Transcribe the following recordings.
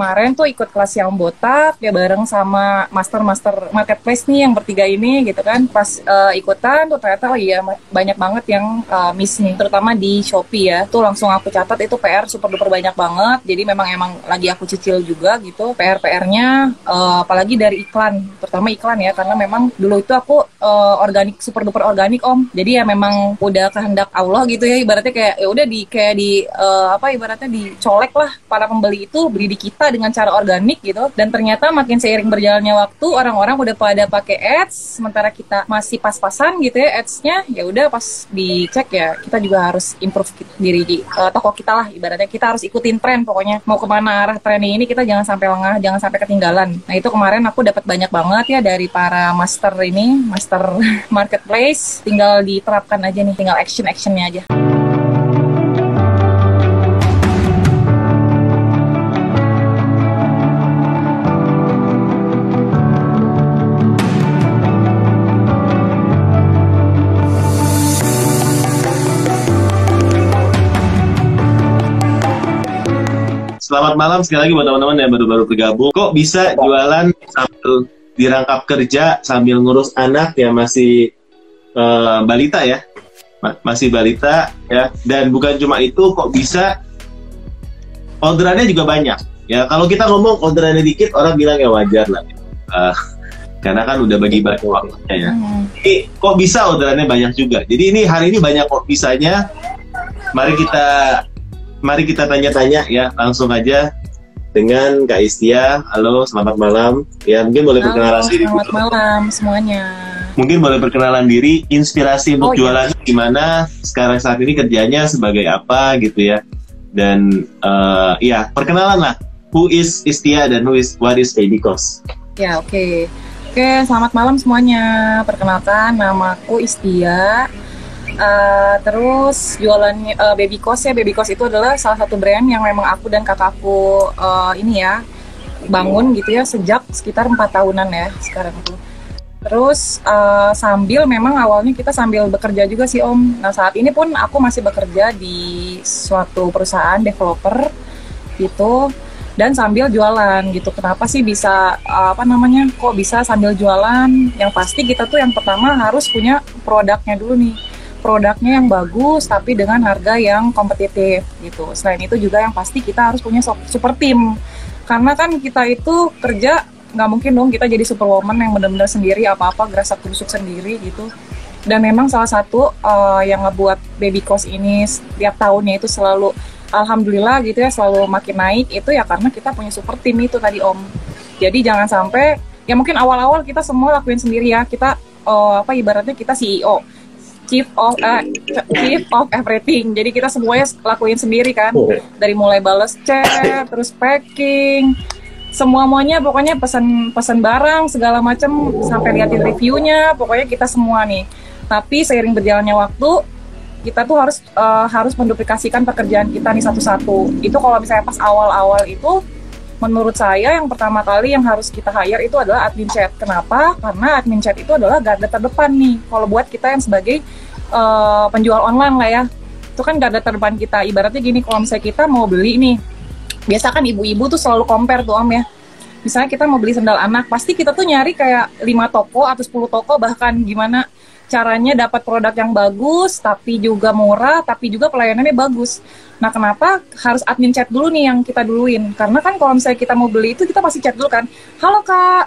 kemarin tuh ikut kelas yang botak ya bareng sama master marketplace nih yang bertiga ini gitu kan. Pas ikutan tuh ternyata oh iya banyak banget yang miss nih, terutama di Shopee ya. Tuh langsung aku catat itu PR super duper banyak banget. Jadi emang lagi aku cicil juga gitu PR-nya, apalagi dari iklan, terutama iklan ya, karena memang dulu itu aku organik, super duper organik Om. Jadi ya memang udah kehendak Allah gitu ya, ibaratnya kayak ya udah ibaratnya dicolek lah para pembeli itu beli di kita dengan cara organik gitu. Dan ternyata makin seiring berjalannya waktu orang-orang udah pada pakai ads, sementara kita masih pas-pasan gitu ya ads-nya. Ya udah pas dicek ya kita juga harus improve diri di toko kita lah, ibaratnya kita harus ikutin tren, pokoknya mau kemana arah tren ini kita jangan sampai lengah, jangan sampai ketinggalan. Nah itu kemarin aku dapat banyak banget ya dari para master marketplace, tinggal diterapkan aja nih, tinggal actionnya aja. Selamat malam sekali lagi buat teman-teman yang baru-baru bergabung. Kok bisa jualan sambil dirangkap kerja, sambil ngurus anak ya, masih balita ya? Masih balita ya. Dan bukan cuma itu, kok bisa orderannya juga banyak. Ya kalau kita ngomong orderannya dikit, orang bilang ya wajar lah. Karena kan udah bagi-bagi waktunya ya. Jadi kok bisa orderannya banyak juga. Jadi hari ini banyak kok bisanya. Mari kita tanya-tanya ya, langsung aja dengan Kak Istia. Halo, selamat malam. Ya, mungkin boleh perkenalan diri. Selamat malam semuanya. Mungkin boleh perkenalan diri, inspirasi untuk jualannya gimana, sekarang saat ini kerjanya sebagai apa gitu ya. Dan ya, perkenalan lah. Who is Istia dan what is Babycos? Ya, oke, selamat malam semuanya. Perkenalkan, namaku Istia. Terus jualannya Babycos ya. Babycos itu adalah salah satu brand yang memang aku dan kakakku bangun gitu ya sejak sekitar 4 tahunan ya sekarang tuh. Terus sambil memang awalnya kita sambil bekerja juga sih Om. Nah saat ini pun aku masih bekerja di suatu perusahaan developer gitu dan sambil jualan gitu. Kenapa sih bisa kok bisa sambil jualan? Yang pasti kita tuh yang pertama harus punya produknya dulu nih. Produknya yang bagus tapi dengan harga yang kompetitif gitu. Selain itu juga yang pasti kita harus punya super tim, karena kan kita itu kerja nggak mungkin dong kita jadi superwoman yang benar-benar sendiri apa-apa gerasak gerusuk sendiri gitu. Dan memang salah satu yang ngebuat Babycos ini setiap tahunnya itu selalu alhamdulillah gitu ya selalu makin naik itu ya karena kita punya super tim itu tadi Om. Jadi jangan sampai ya mungkin awal-awal kita semua lakuin sendiri ya, kita ibaratnya kita CEO, Chief of everything. Jadi kita semuanya lakuin sendiri kan. Dari mulai bales chat, terus packing, semuanya pokoknya pesan barang segala macam sampai liatin reviewnya, pokoknya kita semua nih. Tapi seiring berjalannya waktu, kita tuh harus menduplikasikan pekerjaan kita nih satu-satu. Itu kalau misalnya pas awal-awal itu menurut saya yang pertama kali yang harus kita hire itu adalah admin chat. Kenapa? Karena admin chat itu adalah garda terdepan nih. Kalau buat kita yang sebagai penjual online lah ya, itu kan garda terdepan kita. Ibaratnya gini, kalau misalnya kita mau beli nih, biasa kan ibu-ibu tuh selalu compare tuh Om ya. Misalnya kita mau beli sendal anak, pasti kita tuh nyari kayak 5 toko atau 10 toko bahkan gimana caranya dapat produk yang bagus, tapi juga murah, tapi juga pelayanannya bagus. Nah, kenapa harus admin chat dulu nih yang kita duluin? Karena kan kalau misalnya kita mau beli itu, kita pasti chat dulu kan. Halo Kak,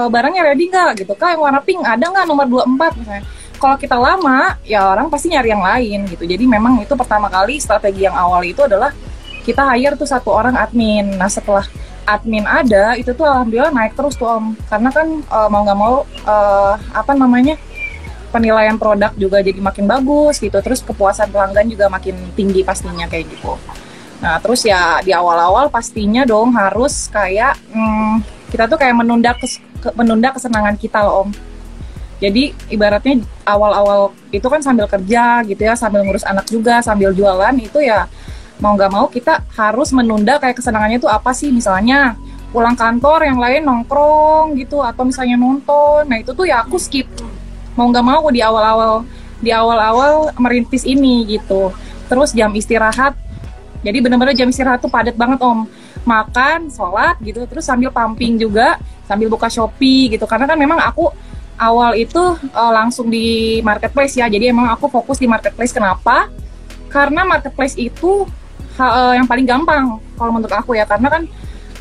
barangnya ready nggak? Gitu. Kak, yang warna pink ada nggak nomor 24 misalnya? Kalau kita lama, ya orang pasti nyari yang lain gitu. Jadi memang itu pertama kali strategi yang awal itu adalah kita hire tuh 1 orang admin. Nah, setelah admin ada, itu tuh alhamdulillah naik terus tuh Om. Karena kan mau nggak mau, penilaian produk juga jadi makin bagus gitu, terus kepuasan pelanggan juga makin tinggi pastinya kayak gitu. Nah terus ya di awal-awal pastinya dong harus kayak kita tuh kayak menunda kesenangan kita loh Om. Jadi ibaratnya awal-awal itu kan sambil kerja gitu ya, sambil ngurus anak juga, sambil jualan itu ya mau nggak mau kita harus menunda kayak kesenangannya itu apa sih, misalnya pulang kantor yang lain nongkrong gitu atau misalnya nonton. Nah itu tuh ya aku skip. Mau nggak mau di awal-awal merintis ini gitu. Terus jam istirahat, jadi benar-benar jam istirahat tuh padat banget Om. makan, sholat gitu, terus sambil pumping juga, sambil buka Shopee gitu. Karena kan memang aku awal itu langsung di marketplace ya, jadi emang aku fokus di marketplace. Kenapa? Karena marketplace itu yang paling gampang kalau menurut aku ya, karena kan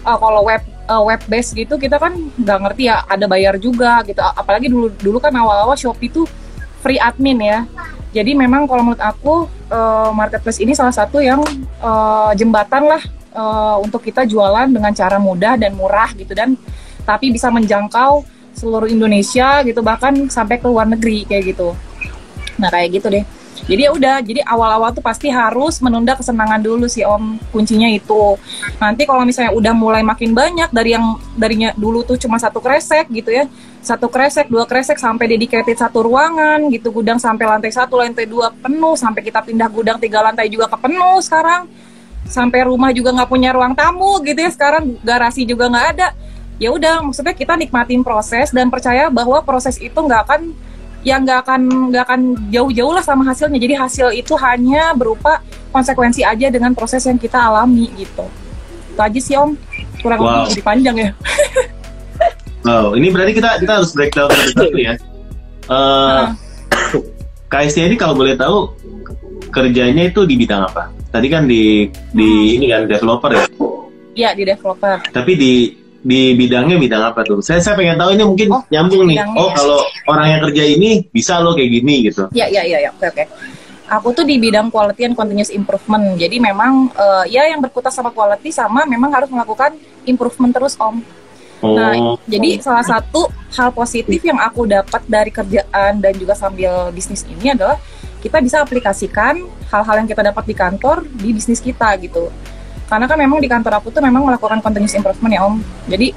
kalau web based gitu kita kan nggak ngerti ya, ada bayar juga gitu. Apalagi dulu kan awal-awal Shopee itu free admin ya. Jadi memang kalau menurut aku marketplace ini salah satu yang jembatan lah untuk kita jualan dengan cara mudah dan murah gitu, dan tapi bisa menjangkau seluruh Indonesia gitu, bahkan sampai ke luar negeri kayak gitu. Nah kayak gitu deh. Jadi ya udah, jadi awal-awal tuh pasti harus menunda kesenangan dulu sih Om, kuncinya itu. Nanti kalau misalnya udah mulai makin banyak darinya dulu tuh cuma 1 kresek gitu ya, 1 kresek, 2 kresek, sampai dedicated 1 ruangan gitu, gudang sampai lantai 1, lantai 2 penuh, sampai kita pindah gudang 3 lantai juga kepenuh sekarang, sampai rumah juga nggak punya ruang tamu gitu ya, sekarang garasi juga nggak ada. Ya udah, maksudnya kita nikmatin proses dan percaya bahwa proses itu nggak akan jauh-jauh lah sama hasilnya. Jadi hasil itu hanya berupa konsekuensi aja dengan proses yang kita alami gitu. Itu aja sih Om, kurang lebih panjang ya. Wow, ini berarti kita harus breakdown satu-satu ya. KST ini kalau boleh tahu kerjanya itu di bidang apa? Tadi kan di ini kan developer ya? Iya, di developer. Tapi di bidangnya bidang apa tuh? Saya pengen tahu, ini mungkin nyambung nih. Oh, kalau orang yang kerja ini bisa loh kayak gini gitu. Iya. Oke. Aku tuh di bidang quality and continuous improvement. Jadi memang ya yang berkutat sama quality sama memang harus melakukan improvement terus Om. Nah, jadi salah satu hal positif yang aku dapat dari kerjaan dan juga sambil bisnis ini adalah kita bisa aplikasikan hal-hal yang kita dapat di kantor di bisnis kita gitu. Karena kan memang di kantor aku tuh memang melakukan continuous improvement ya Om. Jadi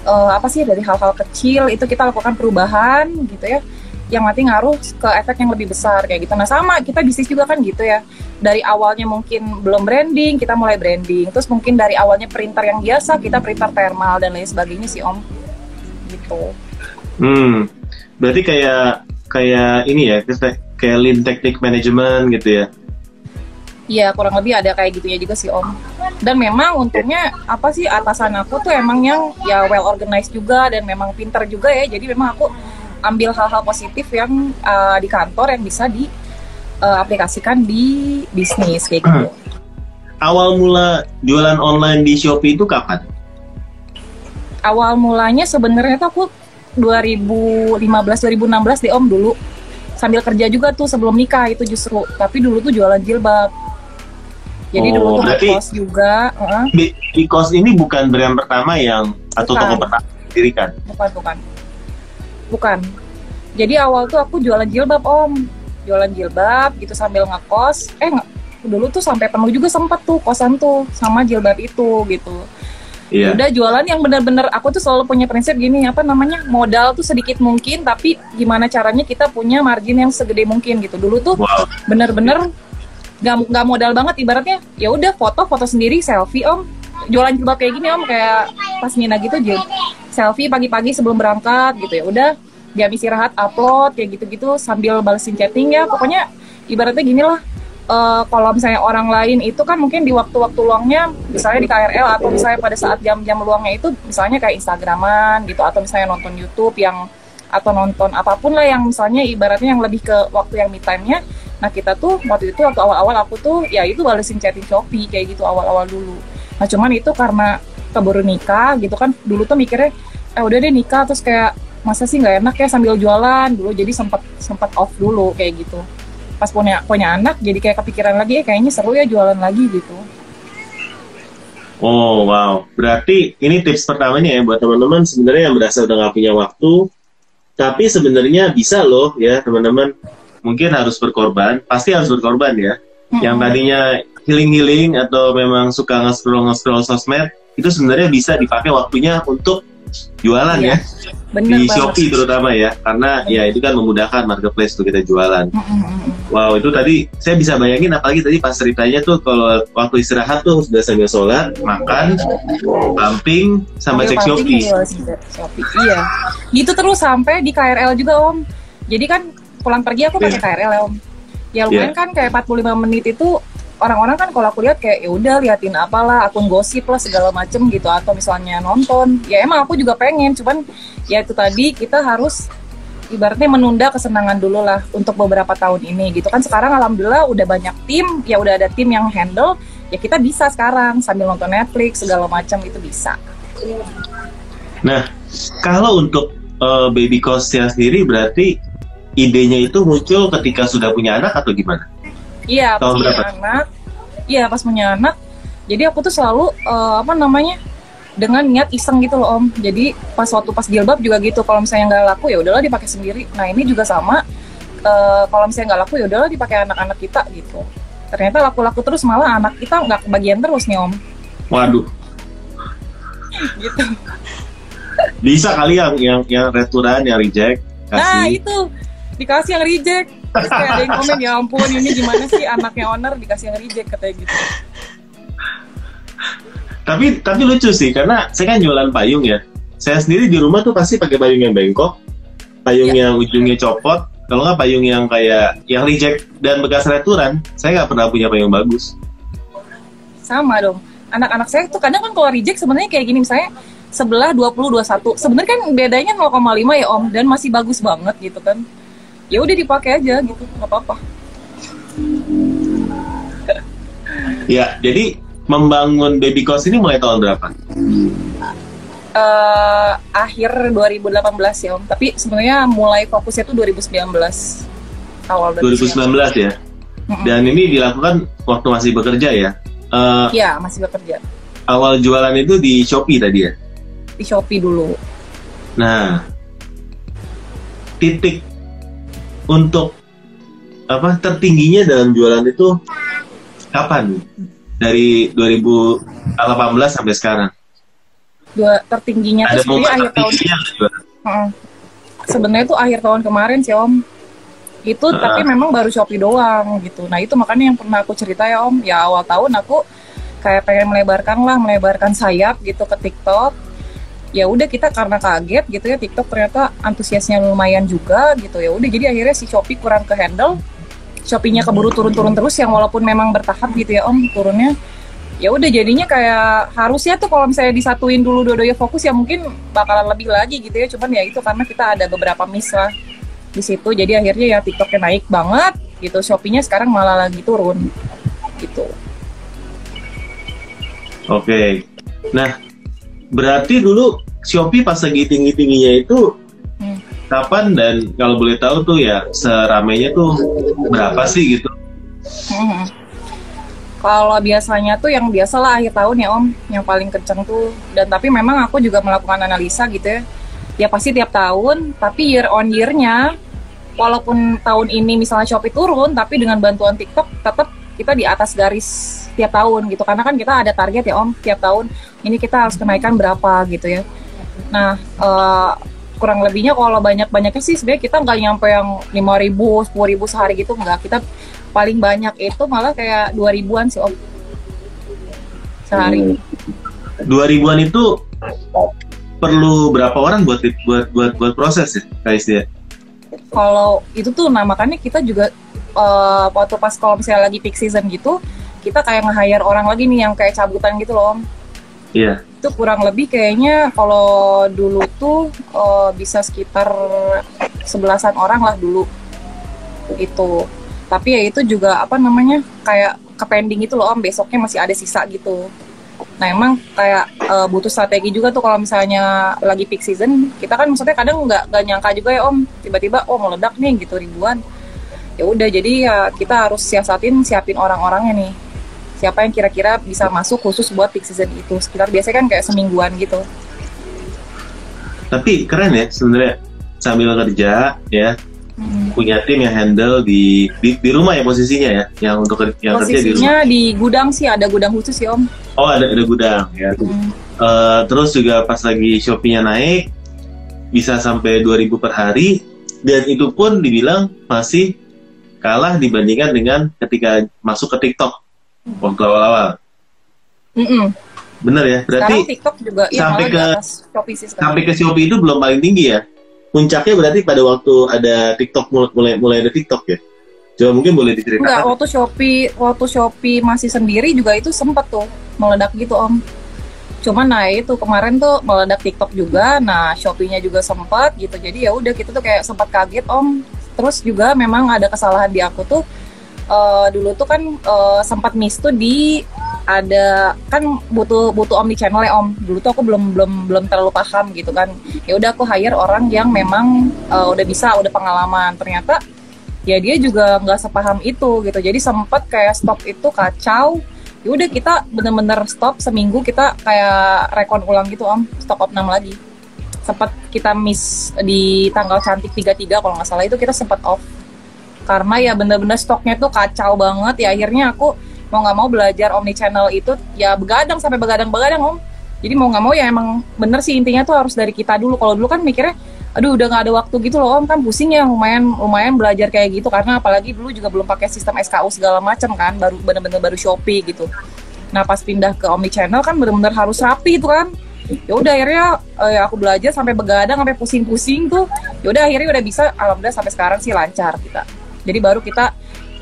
apa sih, dari hal-hal kecil itu kita lakukan perubahan gitu ya, yang nanti ngaruh ke efek yang lebih besar kayak gitu. Nah sama, kita bisnis juga kan gitu ya. Dari awalnya mungkin belum branding, kita mulai branding. Terus mungkin dari awalnya printer yang biasa, kita printer thermal dan lain sebagainya sih Om. Gitu. Berarti kayak ini ya, kayak lean technique management gitu ya. Iya, kurang lebih ada kayak gitunya juga sih Om. Dan memang untungnya apa sih, atasan aku tuh emang yang ya well organized juga dan memang pinter juga ya. Jadi memang aku ambil hal-hal positif yang di kantor yang bisa diaplikasikan di bisnis kayak gitu. Awal mula jualan online di Shopee itu kapan? Awal mulanya sebenarnya tuh aku 2015-2016 deh Om dulu. Sambil kerja juga tuh sebelum nikah itu justru. Tapi dulu tuh jualan jilbab. Jadi dulu tuh Bikos juga. Bikos ini bukan brand pertama atau toko pertama didirikan? Bukan. Jadi awal tuh aku jualan jilbab Om. Jualan jilbab gitu sambil ngekos. Dulu tuh sampai penuh juga sempet tuh kosan tuh sama jilbab itu gitu. Iya. Udah jualan yang benar-benar, aku tuh selalu punya prinsip gini, modal tuh sedikit mungkin, tapi gimana caranya kita punya margin yang segede mungkin gitu. Dulu tuh bener-bener nggak modal banget, ibaratnya ya udah foto sendiri, selfie Om, jualan jilbab kayak gini Om, kayak pas Mina gitu selfie pagi-pagi sebelum berangkat gitu, ya udah jam istirahat upload kayak gitu-gitu sambil balesin chatting ya, pokoknya ibaratnya gini lah. Kalau misalnya orang lain itu kan mungkin di waktu-waktu luangnya, misalnya di KRL atau misalnya pada saat jam-jam luangnya itu misalnya kayak Instagraman gitu, atau misalnya nonton YouTube atau nonton apapun lah yang misalnya ibaratnya yang lebih ke waktu yang me time-nya. Nah kita tuh waktu awal-awal aku tuh ya itu balesin chatting Shopee kayak gitu awal-awal dulu. Nah cuman itu karena keburu nikah gitu kan, dulu tuh mikirnya udah deh nikah terus kayak masa sih nggak enak ya sambil jualan dulu, jadi sempat off dulu kayak gitu. Pas punya anak jadi kayak kepikiran lagi kayaknya seru ya jualan lagi gitu. Oh wow, berarti ini tips pertamanya ya buat teman-teman sebenarnya yang berasa udah nggak punya waktu, tapi sebenarnya bisa loh ya teman-teman. Mungkin harus berkorban, pasti harus berkorban ya. Yang tadinya healing atau memang suka nge-scroll sosmed, itu sebenarnya bisa dipakai waktunya untuk jualan ya. Bener di banget. Shopee terutama ya, karena ya itu kan memudahkan marketplace tuh kita jualan. Wow, itu tadi saya bisa bayangin, apalagi tadi pas ceritanya tuh kalau waktu istirahat tuh sudah sambil sholat, makan, pumping, sama cek Shopee. Iya, gitu terus sampai di KRL juga Om. Jadi kan pulang pergi aku pakai KRL ya Om. Ya lumayan kan kayak 45 menit itu orang-orang kan kalau aku lihat kayak ya udah liatin apalah akun gosip lah segala macem gitu, atau misalnya nonton. Ya emang aku juga pengen, cuman ya itu tadi kita harus ibaratnya menunda kesenangan dulu lah untuk beberapa tahun ini gitu kan. Sekarang alhamdulillah udah banyak tim, ya udah ada tim yang handle, ya kita bisa sekarang sambil nonton Netflix segala macam itu bisa. Nah, kalau untuk baby coach-nya sendiri berarti idenya itu muncul ketika sudah punya anak atau gimana? Iya, pas punya anak. Iya, pas punya anak. Jadi aku tuh selalu dengan niat iseng gitu loh Om. Jadi pas jilbab juga gitu. Kalau misalnya nggak laku ya udahlah dipakai sendiri. Nah ini juga sama. Kalau misalnya nggak laku ya udahlah dipakai anak-anak kita gitu. Ternyata laku-laku terus, malah anak kita nggak kebagian terus nih Om. Waduh. Gitu. Bisa kali yang returan, yang reject. Kasih. Nah itu dikasih yang reject. Terus kayak ada yang komen, ya ampun ini gimana sih anaknya owner dikasih yang reject katanya gitu. Tapi lucu sih, karena saya kan jualan payung ya. Saya sendiri di rumah tuh pasti pakai payung yang bengkok, payung yang ujungnya copot. Kalau nggak payung yang kayak yang reject dan bekas returan, saya nggak pernah punya payung bagus. Sama dong. Anak-anak saya tuh kadang kan kalau reject sebenarnya kayak gini, misalnya sebelah 20 21. Sebenarnya kan bedanya 0,5 ya Om, dan masih bagus banget gitu kan. Ya udah dipakai aja gitu, nggak apa-apa. Ya, jadi membangun baby coach ini mulai tahun berapa? Akhir 2018 ya Om. Tapi sebenarnya mulai fokusnya tuh 2019. Awal 2019 ya. Dan ini dilakukan waktu masih bekerja ya? Iya, masih bekerja. Awal jualan itu di Shopee tadi ya? Di Shopee dulu. Nah, titik untuk tertingginya dalam jualan itu kapan? Dari 2018 sampai sekarang? Tertingginya tuh sebenarnya akhir tahun. Sebenarnya tuh akhir tahun kemarin sih Om. Itu tapi memang baru Shopee doang gitu. Nah itu makanya yang pernah aku cerita ya Om. Ya awal tahun aku kayak pengen melebarkan sayap gitu ke TikTok. Ya udah kita karena kaget gitu ya, TikTok ternyata antusiasnya lumayan juga gitu. Ya udah jadi akhirnya si Shopee kurang ke handle. Shopee-nya keburu turun terus, yang walaupun memang bertahap gitu ya Om turunnya. Ya udah jadinya kayak harusnya tuh kalau misalnya disatuin dulu dua-duanya fokus ya mungkin bakalan lebih lagi gitu ya. Cuman ya itu karena kita ada beberapa miss lah di situ. Jadi akhirnya ya TikToknya naik banget gitu. Shopee-nya sekarang malah lagi turun gitu. Oke. Nah, berarti dulu Shopee pas lagi tinggi-tingginya itu kapan, dan kalau boleh tahu tuh ya seramainya tuh berapa sih gitu? Kalau biasanya tuh yang biasalah akhir tahun ya Om, yang paling kenceng tuh. Dan tapi memang aku juga melakukan analisa gitu ya. Ya pasti tiap tahun, tapi year on year-nya walaupun tahun ini misalnya Shopee turun, tapi dengan bantuan TikTok tetap kita di atas garis tiap tahun gitu. Karena kan kita ada target ya Om, tiap tahun ini kita harus kenaikan berapa gitu ya. Nah, kurang lebihnya kalau banyak-banyaknya sih sebenarnya kita nggak nyampe yang 5.000, 10.000 sehari gitu, nggak. Kita paling banyak itu malah kayak 2.000-an sih Om sehari. 2.000-an itu perlu berapa orang buat proses ya guys ya? Kalau itu tuh makanya kita juga waktu pas kalau misalnya lagi peak season gitu, kita kayak nge-hire orang lagi nih yang kayak cabutan gitu loh Om. Iya. Itu kurang lebih kayaknya kalau dulu tuh bisa sekitar 11-an orang lah dulu itu. Tapi ya itu juga kayak kepending itu loh Om, besoknya masih ada sisa gitu. Nah emang kayak butuh strategi juga tuh kalau misalnya lagi peak season. Kita kan maksudnya kadang nggak nyangka juga ya Om, tiba-tiba meledak nih gitu ribuan. Ya udah jadi ya kita harus siapin orang-orangnya nih. Siapa yang kira-kira bisa masuk khusus buat peak season itu. Sekitar biasanya kan kayak semingguan gitu. Tapi keren ya sebenarnya, sambil kerja ya, punya tim yang handle di rumah ya posisinya ya, yang untuk yang kerja di rumah. Posisinya di gudang sih, ada gudang khusus ya Om. Oh ada gudang ya. Terus juga pas lagi Shopee-nya naik bisa sampai 2.000 per hari, dan itu pun dibilang masih kalah dibandingkan dengan ketika masuk ke TikTok waktu awal-awal. Bener ya, berarti sekarang TikTok juga sampai ke Shopee sih sekarang. Sampai ke Shopee itu belum paling tinggi ya. Puncaknya berarti pada waktu ada TikTok mulai ada TikTok ya. Coba mungkin boleh Enggak, diceritakan. waktu Shopee masih sendiri juga itu sempet tuh meledak gitu Om. Cuman nah itu kemarin tuh meledak TikTok juga, nah Shopee-nya juga sempat gitu. Jadi ya udah kita tuh kayak sempat kaget Om. Terus juga memang ada kesalahan di aku tuh dulu tuh kan sempat miss tuh di ada kan butuh omni channel ya Om. Dulu tuh aku belum terlalu paham gitu kan. Ya udah aku hire orang yang memang udah pengalaman. Ternyata ya dia juga nggak sepaham itu gitu. Jadi sempat kayak stop itu kacau. Ya udah kita bener-bener stop seminggu, kita kayak rekon ulang gitu Om, stop opnam lagi. Sempat kita miss di tanggal cantik 33 kalau nggak salah, itu kita sempat off karena ya bener-bener stoknya tuh kacau banget. Ya akhirnya aku mau nggak mau belajar omni channel itu ya begadang sampai begadang Om. Jadi mau nggak mau ya emang bener sih intinya tuh harus dari kita dulu. Kalau dulu kan mikirnya aduh udah nggak ada waktu gitu loh Om, kan pusing ya, lumayan belajar kayak gitu karena apalagi dulu juga belum pakai sistem SKU segala macam kan, baru Shopee gitu. Nah pas pindah ke omni channel kan bener-bener harus rapi itu kan. Ya udah akhirnya ya aku belajar sampai begadang sampai pusing-pusing tuh. Ya udah akhirnya udah bisa, alhamdulillah sampai sekarang sih lancar kita. Jadi baru kita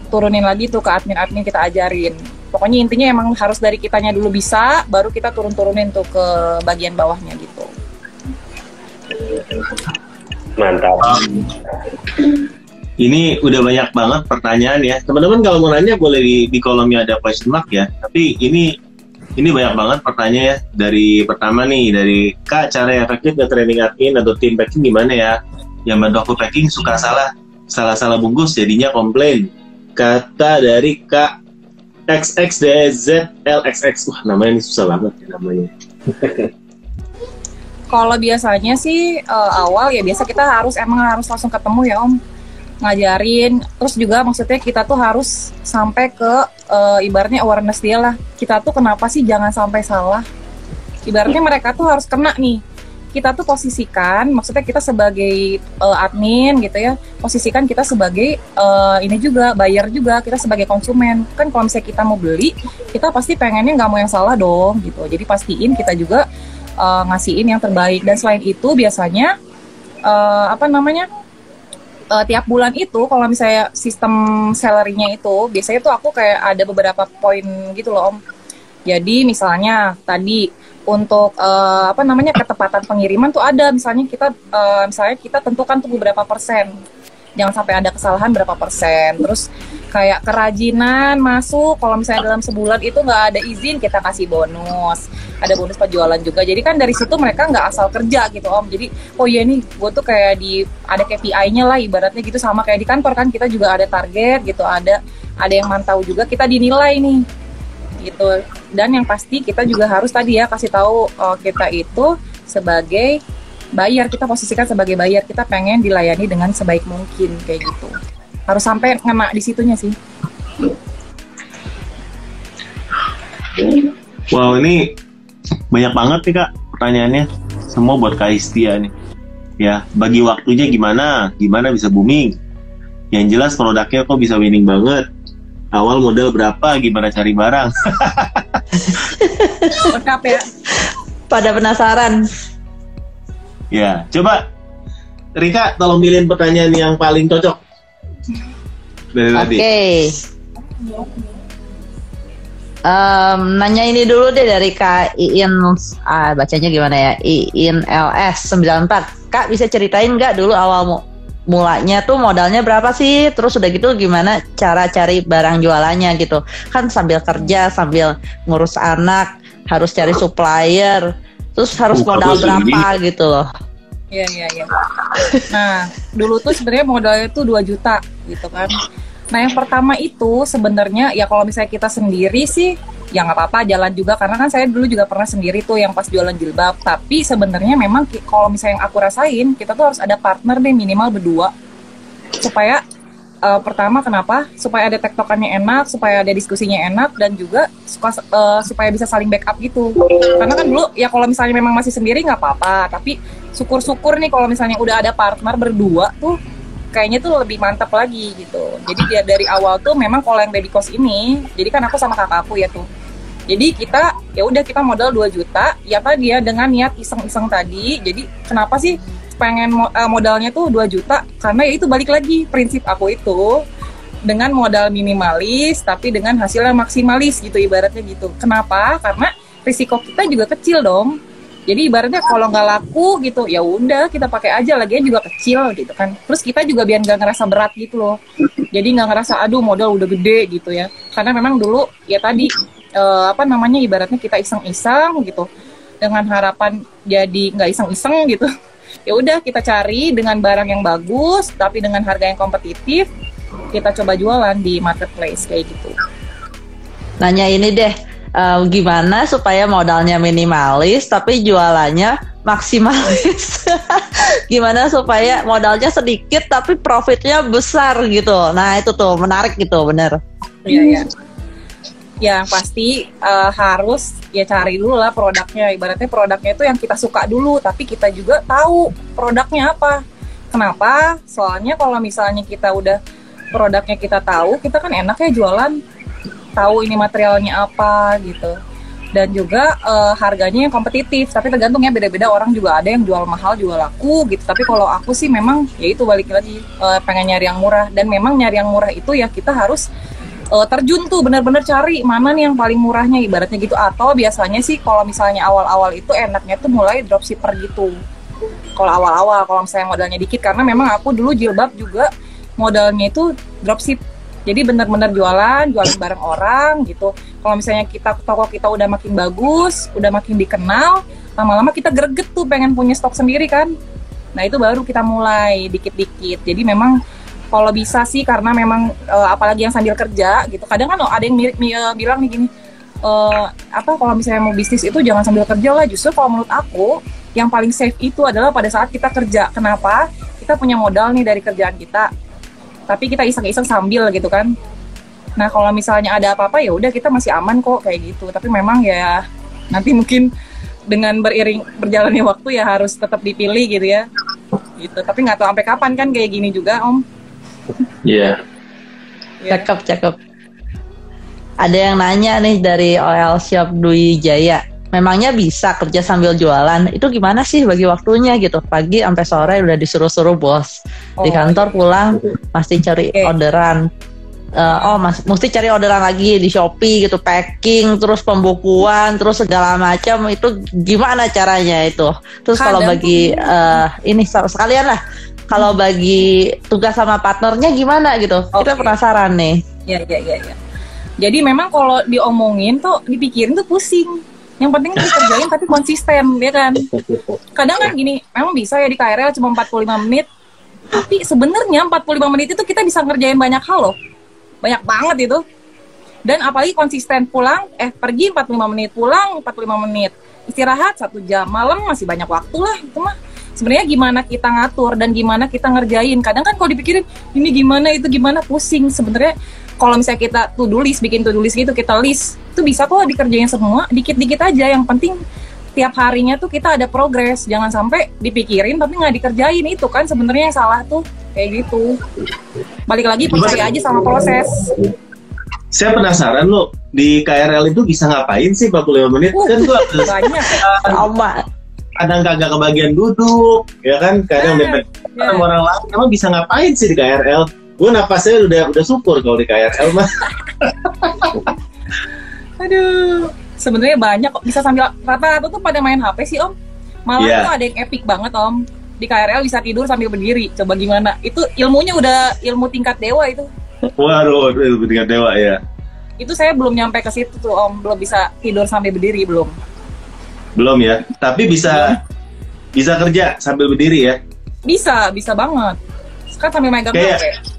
turunin lagi tuh ke admin kita ajarin. Pokoknya intinya emang harus dari kitanya dulu bisa, baru kita turunin tuh ke bagian bawahnya gitu. Mantap. Ini udah banyak banget pertanyaan ya. Teman-teman kalau mau nanya boleh di kolomnya ada question mark ya. Tapi ini banyak banget pertanyaan ya. Dari pertama nih, dari Kak, cara yang efektif ke training admin atau tim packing gimana ya? Yang bantu aku packing suka salah bungkus jadinya komplain. Kata dari Kak XXDZLXX. Wah, namanya ini susah banget ya namanya. Kalau biasanya sih awal ya biasa kita harus langsung ketemu ya Om, ngajarin. Terus juga maksudnya kita tuh harus sampai ke ibaratnya awareness dia lah. Kita tuh kenapa sih jangan sampai salah. Ibaratnya mereka tuh harus kena nih. Kita tuh posisikan, maksudnya kita sebagai admin gitu ya, posisikan kita sebagai ini juga, buyer juga, kita sebagai konsumen. Kan kalau misalnya kita mau beli, kita pasti pengennya nggak mau yang salah dong gitu. Jadi pastiin kita juga ngasihin yang terbaik. Dan selain itu biasanya tiap bulan itu kalau misalnya sistem salary-nya itu biasanya tuh aku kayak ada beberapa poin gitu loh Om. Jadi misalnya tadi untuk ketepatan pengiriman tuh ada misalnya kita tentukan tuh beberapa persen. Jangan sampai ada kesalahan berapa persen. Terus kayak kerajinan masuk, kalau misalnya dalam sebulan itu nggak ada izin, kita kasih bonus. Ada bonus penjualan juga. Jadi kan dari situ mereka nggak asal kerja gitu Om. Jadi oh iya nih gue tuh kayak ada KPI-nya lah ibaratnya gitu, sama kayak di kantor kan kita juga ada target gitu, ada yang mantau juga, kita dinilai nih gitu. Dan yang pasti kita juga harus tadi ya kasih tahu kita itu sebagai buyer, kita posisikan sebagai buyer, kita pengen dilayani dengan sebaik mungkin kayak gitu. Harus sampai ngena di situnya sih. Wow, ini banyak banget nih Kak pertanyaannya. Semua buat Kak Istia nih. Ya, bagi waktunya gimana bisa booming. Yang jelas produknya kok bisa winning banget. Awal modal berapa, gimana cari barang. Lengkap ya. Pada penasaran. Ya, coba Rika tolong pilih pertanyaan yang paling cocok dari tadi. Oke. Nanya ini dulu deh dari Kak Iin, bacanya gimana ya? Iin LS 94. Kak bisa ceritain nggak dulu awal mulanya tuh modalnya berapa sih? Terus udah gitu gimana cara cari barang jualannya gitu? Kan sambil kerja, sambil ngurus anak, harus cari supplier, terus harus modal berapa gitu loh. Iya. Nah, dulu tuh sebenarnya modalnya tuh 2 juta gitu kan. Nah, yang pertama itu sebenarnya ya kalau misalnya kita sendiri sih ya nggak apa-apa, jalan juga, karena kan saya dulu juga pernah sendiri tuh yang pas jualan jilbab. Tapi sebenarnya memang kalau misalnya yang aku rasain, kita tuh harus ada partner deh, minimal berdua, supaya pertama kenapa? Supaya ada tektokannya enak, supaya ada diskusinya enak, dan juga supaya bisa saling backup gitu. Karena kan dulu ya kalau misalnya memang masih sendiri nggak apa-apa, tapi syukur-syukur nih kalau misalnya udah ada partner berdua tuh kayaknya tuh lebih mantap lagi gitu. Jadi dia dari awal tuh memang kalau yang baby cost ini, jadi kan aku sama kakakku ya tuh. Jadi kita ya udah kita modal 2 juta, ya apa dia dengan niat iseng-iseng tadi. Jadi kenapa sih pengen modalnya tuh 2 juta? Karena ya itu balik lagi prinsip aku itu. dengan modal minimalis tapi dengan hasil yang maksimalis gitu ibaratnya gitu. Kenapa? Karena risiko kita juga kecil dong. Jadi ibaratnya kalau nggak laku gitu, ya udah kita pakai aja, lagian juga kecil gitu kan. Terus kita juga biar nggak ngerasa berat gitu loh. Jadi nggak ngerasa aduh modal udah gede gitu ya. Karena memang dulu ya tadi ibaratnya kita iseng-iseng gitu dengan harapan jadi nggak iseng-iseng gitu. Ya udah kita cari dengan barang yang bagus tapi dengan harga yang kompetitif. Kita coba jualan di marketplace kayak gitu. Nanya ini deh, gimana supaya modalnya minimalis tapi jualannya maksimalis? Gimana supaya modalnya sedikit tapi profitnya besar gitu? Nah itu tuh menarik gitu, bener. Iya ya. Ya pasti harus ya cari dulu lah produknya. Ibaratnya produknya itu yang kita suka dulu, tapi kita juga tahu produknya apa. Kenapa? Soalnya kalau misalnya kita udah produknya kita tahu, kita kan enaknya jualan tahu ini materialnya apa gitu. Dan juga harganya yang kompetitif, tapi tergantung ya, beda-beda orang juga ada yang jual mahal, jual laku gitu. Tapi kalau aku sih memang ya itu balik lagi pengen nyari yang murah, dan memang nyari yang murah itu ya kita harus terjun tuh benar-benar cari mana nih yang paling murahnya ibaratnya gitu. Atau biasanya sih kalau misalnya awal-awal itu enaknya tuh mulai dropshipper gitu. Kalau awal-awal kalau misalnya modalnya dikit, karena memang aku dulu jilbab juga modalnya itu dropship. Jadi benar-benar jualan bareng orang gitu. Kalau misalnya toko kita udah makin bagus, udah makin dikenal, lama-lama kita greget tuh pengen punya stok sendiri kan. Nah itu baru kita mulai dikit-dikit. Jadi memang kalau bisa sih, karena memang apalagi yang sambil kerja gitu. Kadang kan ada yang bilang nih gini, kalau misalnya mau bisnis itu jangan sambil kerja lah. Justru kalau menurut aku yang paling safe itu adalah pada saat kita kerja. Kenapa? Kita punya modal nih dari kerjaan kita, tapi kita iseng-iseng sambil gitu kan. Nah kalau misalnya ada apa-apa ya udah kita masih aman kok kayak gitu. Tapi memang ya nanti mungkin dengan berjalannya waktu ya harus tetap dipilih gitu ya. Gitu. Tapi nggak tahu sampai kapan kan kayak gini juga Om. Iya. Yeah. Cakep. Ada yang nanya nih dari OL Shop Dwi Jaya. Memangnya bisa kerja sambil jualan? Itu gimana sih bagi waktunya gitu? Pagi sampai sore udah disuruh-suruh bos. Di kantor pulang pasti cari orderan. Mesti cari orderan lagi di Shopee gitu, packing, terus pembukuan, terus segala macam. Itu gimana caranya itu? Terus kalau bagi ini sekalian lah, kalau bagi tugas sama partnernya gimana gitu? Kita penasaran nih. Iya. Jadi memang kalau diomongin tuh, dipikirin tuh pusing. Yang penting dikerjain tapi konsisten, ya kan? Kadang kan gini, memang bisa ya di KRL cuma 45 menit. Tapi sebenarnya 45 menit itu kita bisa ngerjain banyak hal loh. Banyak banget itu. Dan apalagi konsisten pulang, pergi 45 menit, pulang 45 menit. Istirahat 1 jam, malam masih banyak waktu lah. Itu mah sebenarnya gimana kita ngatur dan gimana kita ngerjain. Kadang kan kalau dipikirin, ini gimana, itu gimana, pusing. Sebenarnya kalau misalnya kita bikin to-do list gitu, kita list, itu bisa kok dikerjain semua, dikit-dikit aja. Yang penting tiap harinya tuh kita ada progres. Jangan sampai dipikirin tapi nggak dikerjain. Itu kan sebenarnya yang salah tuh, kayak gitu. Balik lagi percaya aja sama proses. Saya penasaran lo, di KRL itu bisa ngapain sih 45 menit? Kan tuh banyak. Kadang kagak kebagian duduk, ya kan? Kadang orang lain. Emang bisa ngapain sih di KRL? Gue napasnya udah syukur kalau di KRL mah. Aduh, sebenarnya banyak kok, bisa sambil rata-rata tuh pada main HP sih Om. Malah tuh ada yang epic banget Om. Di KRL bisa tidur sambil berdiri. Coba gimana? Itu ilmunya udah ilmu tingkat dewa itu. Waduh, ilmu tingkat dewa ya. Itu saya belum nyampe ke situ tuh Om, belum bisa tidur sambil berdiri belum. Belum ya. Tapi bisa kerja sambil berdiri ya. Bisa banget. Sekarang sambil megang HP.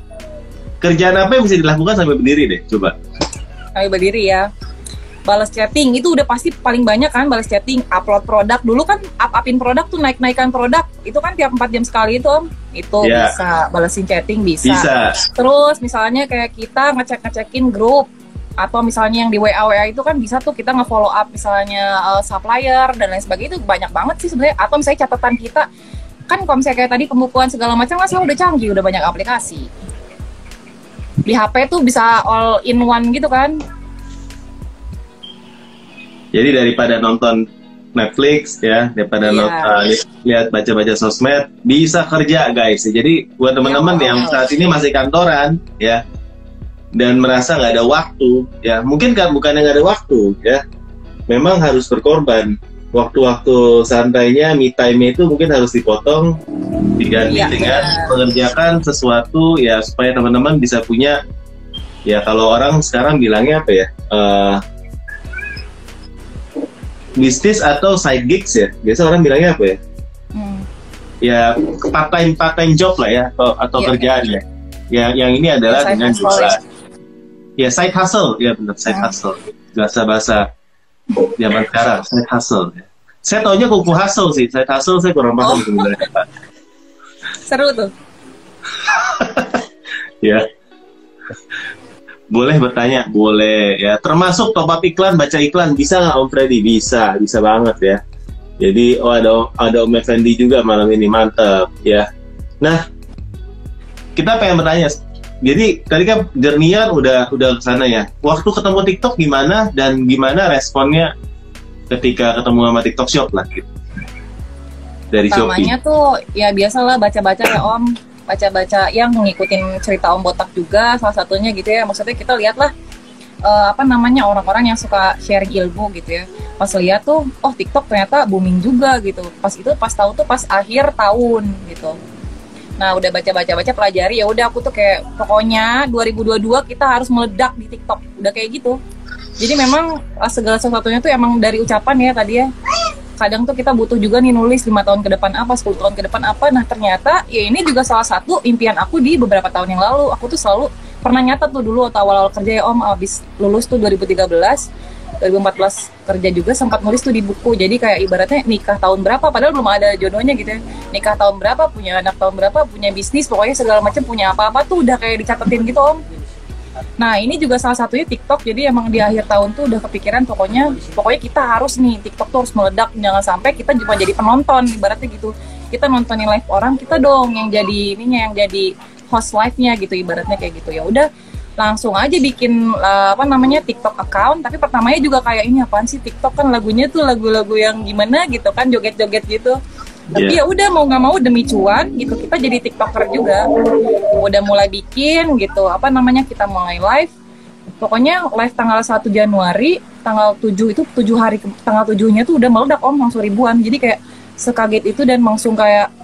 Kerjaan apa yang bisa dilakukan sambil berdiri deh, coba. Sambil berdiri ya. Balas chatting, itu udah pasti paling banyak kan, balas chatting. Upload produk, dulu kan upin produk tuh, naik-naikan produk. Itu kan tiap 4 jam sekali itu Om. Itu bisa, balesin chatting bisa. Terus misalnya kayak kita ngecekin grup. Atau misalnya yang di WA itu kan bisa tuh kita nge-follow up misalnya supplier dan lain sebagainya. Itu banyak banget sih sebenarnya. Atau misalnya catatan kita. Kan kalau misalnya kayak tadi pembukuan segala macam kan sekarang udah canggih, udah banyak aplikasi. Di HP tuh bisa all in one gitu kan. Jadi daripada nonton Netflix ya, daripada lihat baca-baca sosmed, bisa kerja guys. Jadi buat teman-teman yang saat ini masih kantoran ya, dan merasa nggak ada waktu, ya mungkin kan bukan nggak ada waktu, ya memang harus berkorban. Waktu-waktu santainya, me time itu mungkin harus dipotong, diganti dengan mengerjakan sesuatu ya supaya teman-teman bisa punya, ya kalau orang sekarang bilangnya apa ya, bisnis atau side gigs ya, biasa orang bilangnya apa ya, ya part time job lah ya, atau kerjaan ya. Yang ini adalah dengan jualan. Ya side hustle, ya benar side hustle. Bahasa zaman sekarang side hustle. Saya taunya kuku hustle sih, side hustle saya kurang paham sebenarnya. Seru tuh. Ya. Boleh bertanya, boleh ya. Termasuk top up iklan, baca iklan, bisa nggak Om Freddy? Bisa banget ya. Jadi ada Om Effendi juga malam ini, mantap ya. Nah, kita pengen bertanya. Jadi tadi kan Jernian udah ke sana ya. Waktu ketemu TikTok gimana dan gimana responnya ketika ketemu sama TikTok Shop lah gitu. Dari Shopee. Pertamanya tuh ya biasalah baca-baca ya Om, baca-baca yang ngikutin cerita Om Botak juga salah satunya gitu ya. Maksudnya kita lihatlah orang-orang yang suka sharing ilmu gitu ya. Pas lihat tuh, oh TikTok ternyata booming juga gitu. Pas tahu tuh pas akhir tahun gitu. Nah udah baca pelajari, ya udah aku tuh kayak pokoknya 2022 kita harus meledak di TikTok, udah kayak gitu. Jadi memang segala sesuatunya tuh emang dari ucapan ya tadi ya. Kadang tuh kita butuh juga nih nulis 5 tahun ke depan apa, 10 tahun ke depan apa. Nah ternyata ya ini juga salah satu impian aku di beberapa tahun yang lalu. Aku tuh selalu pernah nyata tuh dulu atau awal-awal kerja ya Om, abis lulus tuh 2013, 2014 kerja juga sempat nulis tuh di buku. Jadi kayak ibaratnya nikah tahun berapa, padahal belum ada jodohnya gitu ya. Nikah tahun berapa, punya anak tahun berapa, punya bisnis, pokoknya segala macam, punya apa-apa tuh udah kayak dicatetin gitu Om. Nah ini juga salah satunya TikTok. Jadi emang di akhir tahun tuh udah kepikiran pokoknya kita harus nih, TikTok tuh harus meledak. Jangan sampai kita cuma jadi penonton, ibaratnya gitu. Kita nontonin live orang, kita dong yang jadi yang jadi host live-nya gitu, ibaratnya kayak gitu. Ya udah langsung aja bikin TikTok account. Tapi pertamanya juga kayak ini apaan sih TikTok, kan lagunya tuh lagu-lagu yang gimana gitu kan, joget-joget gitu. Tapi ya udah mau nggak mau demi cuan gitu kita jadi TikToker juga. Udah mulai bikin gitu, kita mulai live. Pokoknya live tanggal 1 Januari, tanggal 7 itu 7 hari tanggal 7-nya tuh udah meledak Om, langsung ribuan. Jadi kayak sekaget itu dan langsung kayak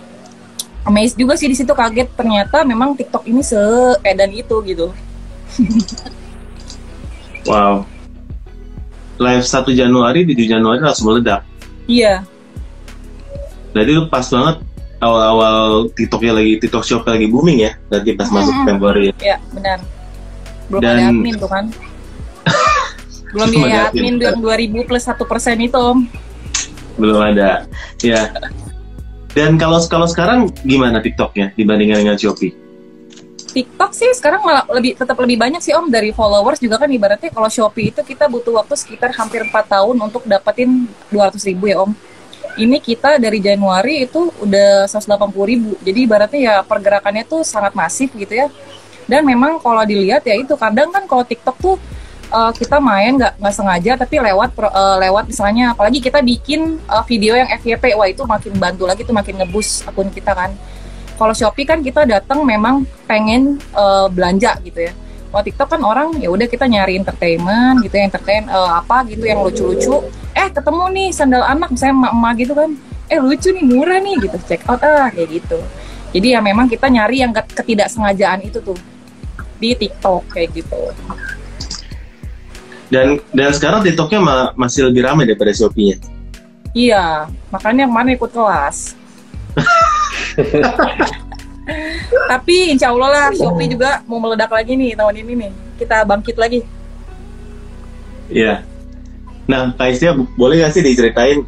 amazed juga sih di situ, kaget ternyata memang TikTok ini seedan itu gitu. Wow. Live 1 Januari, 7 Januari langsung meledak. Iya. Jadi itu pas banget awal-awal TikTok Shop lagi booming ya. Berarti pas masuk Februari. Iya, benar. Belum ada admin tuh kan. Belum biaya admin yang 2000 plus 1% itu Om. Belum ada. Ya. Dan kalau sekarang gimana TikToknya dibandingkan dengan Shopee? TikTok sih sekarang malah tetap lebih banyak sih Om, dari followers juga kan. Ibaratnya kalau Shopee itu kita butuh waktu sekitar hampir 4 tahun untuk dapetin 200.000 ya Om. Ini kita dari Januari itu udah 180.000. Jadi ibaratnya ya pergerakannya tuh sangat masif gitu ya. Dan memang kalau dilihat ya itu kadang kan kalau TikTok tuh kita main nggak sengaja tapi lewat misalnya, apalagi kita bikin video yang FYP, wah itu makin bantu lagi tuh, makin ngeboost akun kita kan. Kalau Shopee kan kita datang memang pengen belanja gitu ya. Kalau TikTok kan orang ya udah kita nyari entertainment gitu ya, apa gitu yang lucu-lucu. Ketemu nih sandal anak misalnya emak-emak gitu kan. Lucu nih, murah nih gitu. Check out kayak gitu. Jadi ya memang kita nyari yang ketidaksengajaan itu tuh di TikTok kayak gitu. Dan sekarang TikToknya masih lebih ramai daripada Shopee-nya. Iya, makanya kemarin ikut kelas. Tapi insya Allah lah Shopee juga mau meledak lagi nih tahun ini nih. Kita bangkit lagi. Iya. Nah, Kak Istia, boleh nggak sih diceritain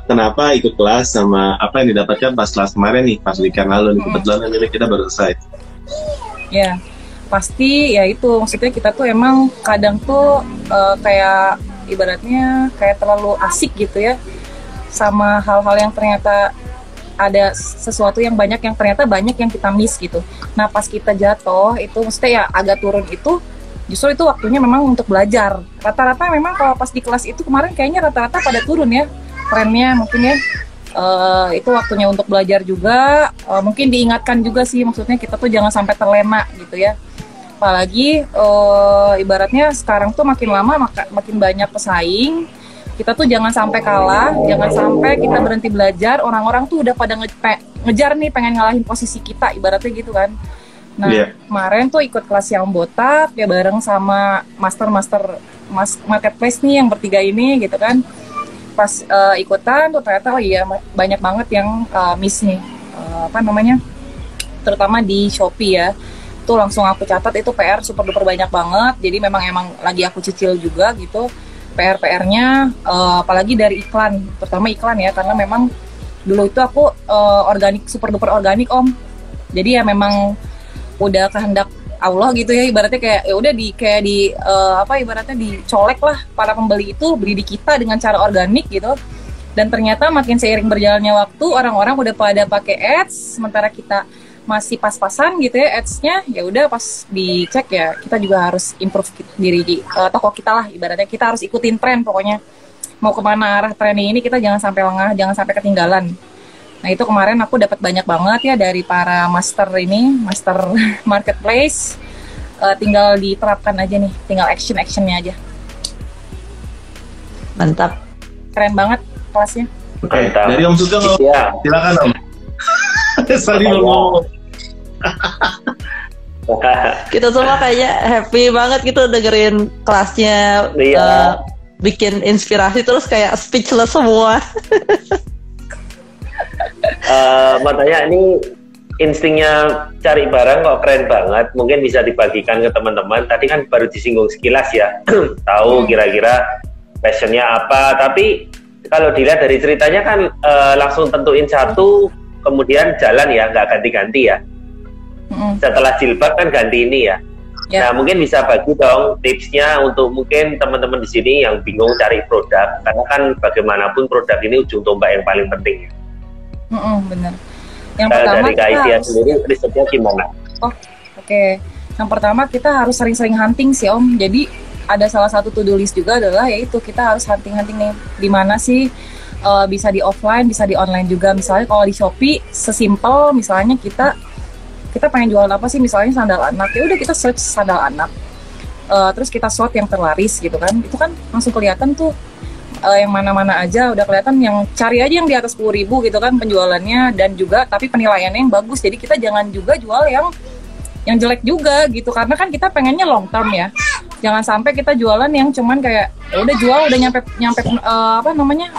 kenapa ikut kelas sama apa yang didapatkan pas kelas kemarin nih, pas weekend lalu nih, kebetulan ini kita baru selesai. Ya, pasti ya itu, maksudnya kita tuh emang kadang tuh kayak ibaratnya kayak terlalu asik gitu ya sama hal-hal yang ternyata ada sesuatu yang ternyata banyak yang kita miss gitu. Nah pas kita jatuh itu maksudnya ya agak turun itu, justru itu waktunya memang untuk belajar. Rata-rata memang kalau pas di kelas itu kemarin kayaknya rata-rata pada turun ya trennya mungkin ya. Itu waktunya untuk belajar juga, mungkin diingatkan juga sih, maksudnya kita tuh jangan sampai terlena gitu ya. Apalagi ibaratnya sekarang tuh makin lama makin banyak pesaing. Kita tuh jangan sampai kalah, jangan sampai kita berhenti belajar. Orang-orang tuh udah pada ngejar nih, pengen ngalahin posisi kita, ibaratnya gitu kan. Nah, kemarin tuh ikut kelas yang botak, ya bareng sama marketplace nih yang bertiga ini gitu kan. Pas ikutan tuh ternyata oh iya banyak banget yang miss nih, terutama di Shopee ya. Tuh langsung aku catat itu PR super duper banyak banget. Jadi emang lagi aku cicil juga gitu. PR-nya apalagi dari iklan, terutama iklan ya, karena memang dulu itu aku organik, super duper organik Om. Jadi ya memang udah kehendak Allah gitu ya, ibaratnya kayak ya udah ibaratnya dicolek lah para pembeli itu beli di kita dengan cara organik gitu. Dan ternyata makin seiring berjalannya waktu orang-orang udah pada pakai ads, sementara kita masih pas-pasan gitu ya ads-nya. Ya udah pas dicek ya kita juga harus improve diri di toko kita lah, ibaratnya kita harus ikutin tren, pokoknya mau kemana arah tren ini kita jangan sampai lengah, jangan sampai ketinggalan. Nah itu kemarin aku dapat banyak banget ya dari para master marketplace. Tinggal diterapkan aja nih, tinggal actionnya aja. Mantap, keren banget kelasnya. Mantap. Dari Om Sugeng, silakan Om. Sorry ngomong. Kita semua kayaknya happy banget gitu dengerin kelasnya, bikin inspirasi terus kayak speechless semua. Makanya ini instingnya cari barang kok keren banget. Mungkin bisa dibagikan ke teman-teman. Tadi kan baru disinggung sekilas ya, tahu kira-kira passionnya apa. Tapi kalau dilihat dari ceritanya kan langsung tentuin satu, kemudian jalan ya, nggak ganti-ganti ya. Setelah jilbab kan ganti ini ya. Nah mungkin bisa bagi dong tipsnya untuk mungkin teman-teman di sini yang bingung cari produk, karena kan bagaimanapun produk ini ujung tombak yang paling penting. Benar. Yang pertama dari Kaitia sendiri risetnya gimana? Oke. Yang pertama kita harus sering-sering hunting sih Om. Jadi ada salah satu to do list juga adalah yaitu kita harus hunting nih di mana sih bisa di offline, bisa di online juga. Misalnya kalau di Shopee sesimpel misalnya kita pengen jualan apa sih, misalnya sandal anak, ya udah kita search sandal anak, terus kita sort yang terlaris gitu kan, itu kan langsung kelihatan tuh yang mana-mana aja udah kelihatan, yang cari aja yang di atas 10.000 gitu kan penjualannya, dan juga tapi penilaiannya yang bagus. Jadi kita jangan juga jual yang jelek juga gitu, karena kan kita pengennya long term ya. Jangan sampai kita jualan yang cuman kayak ya udah jual udah nyampe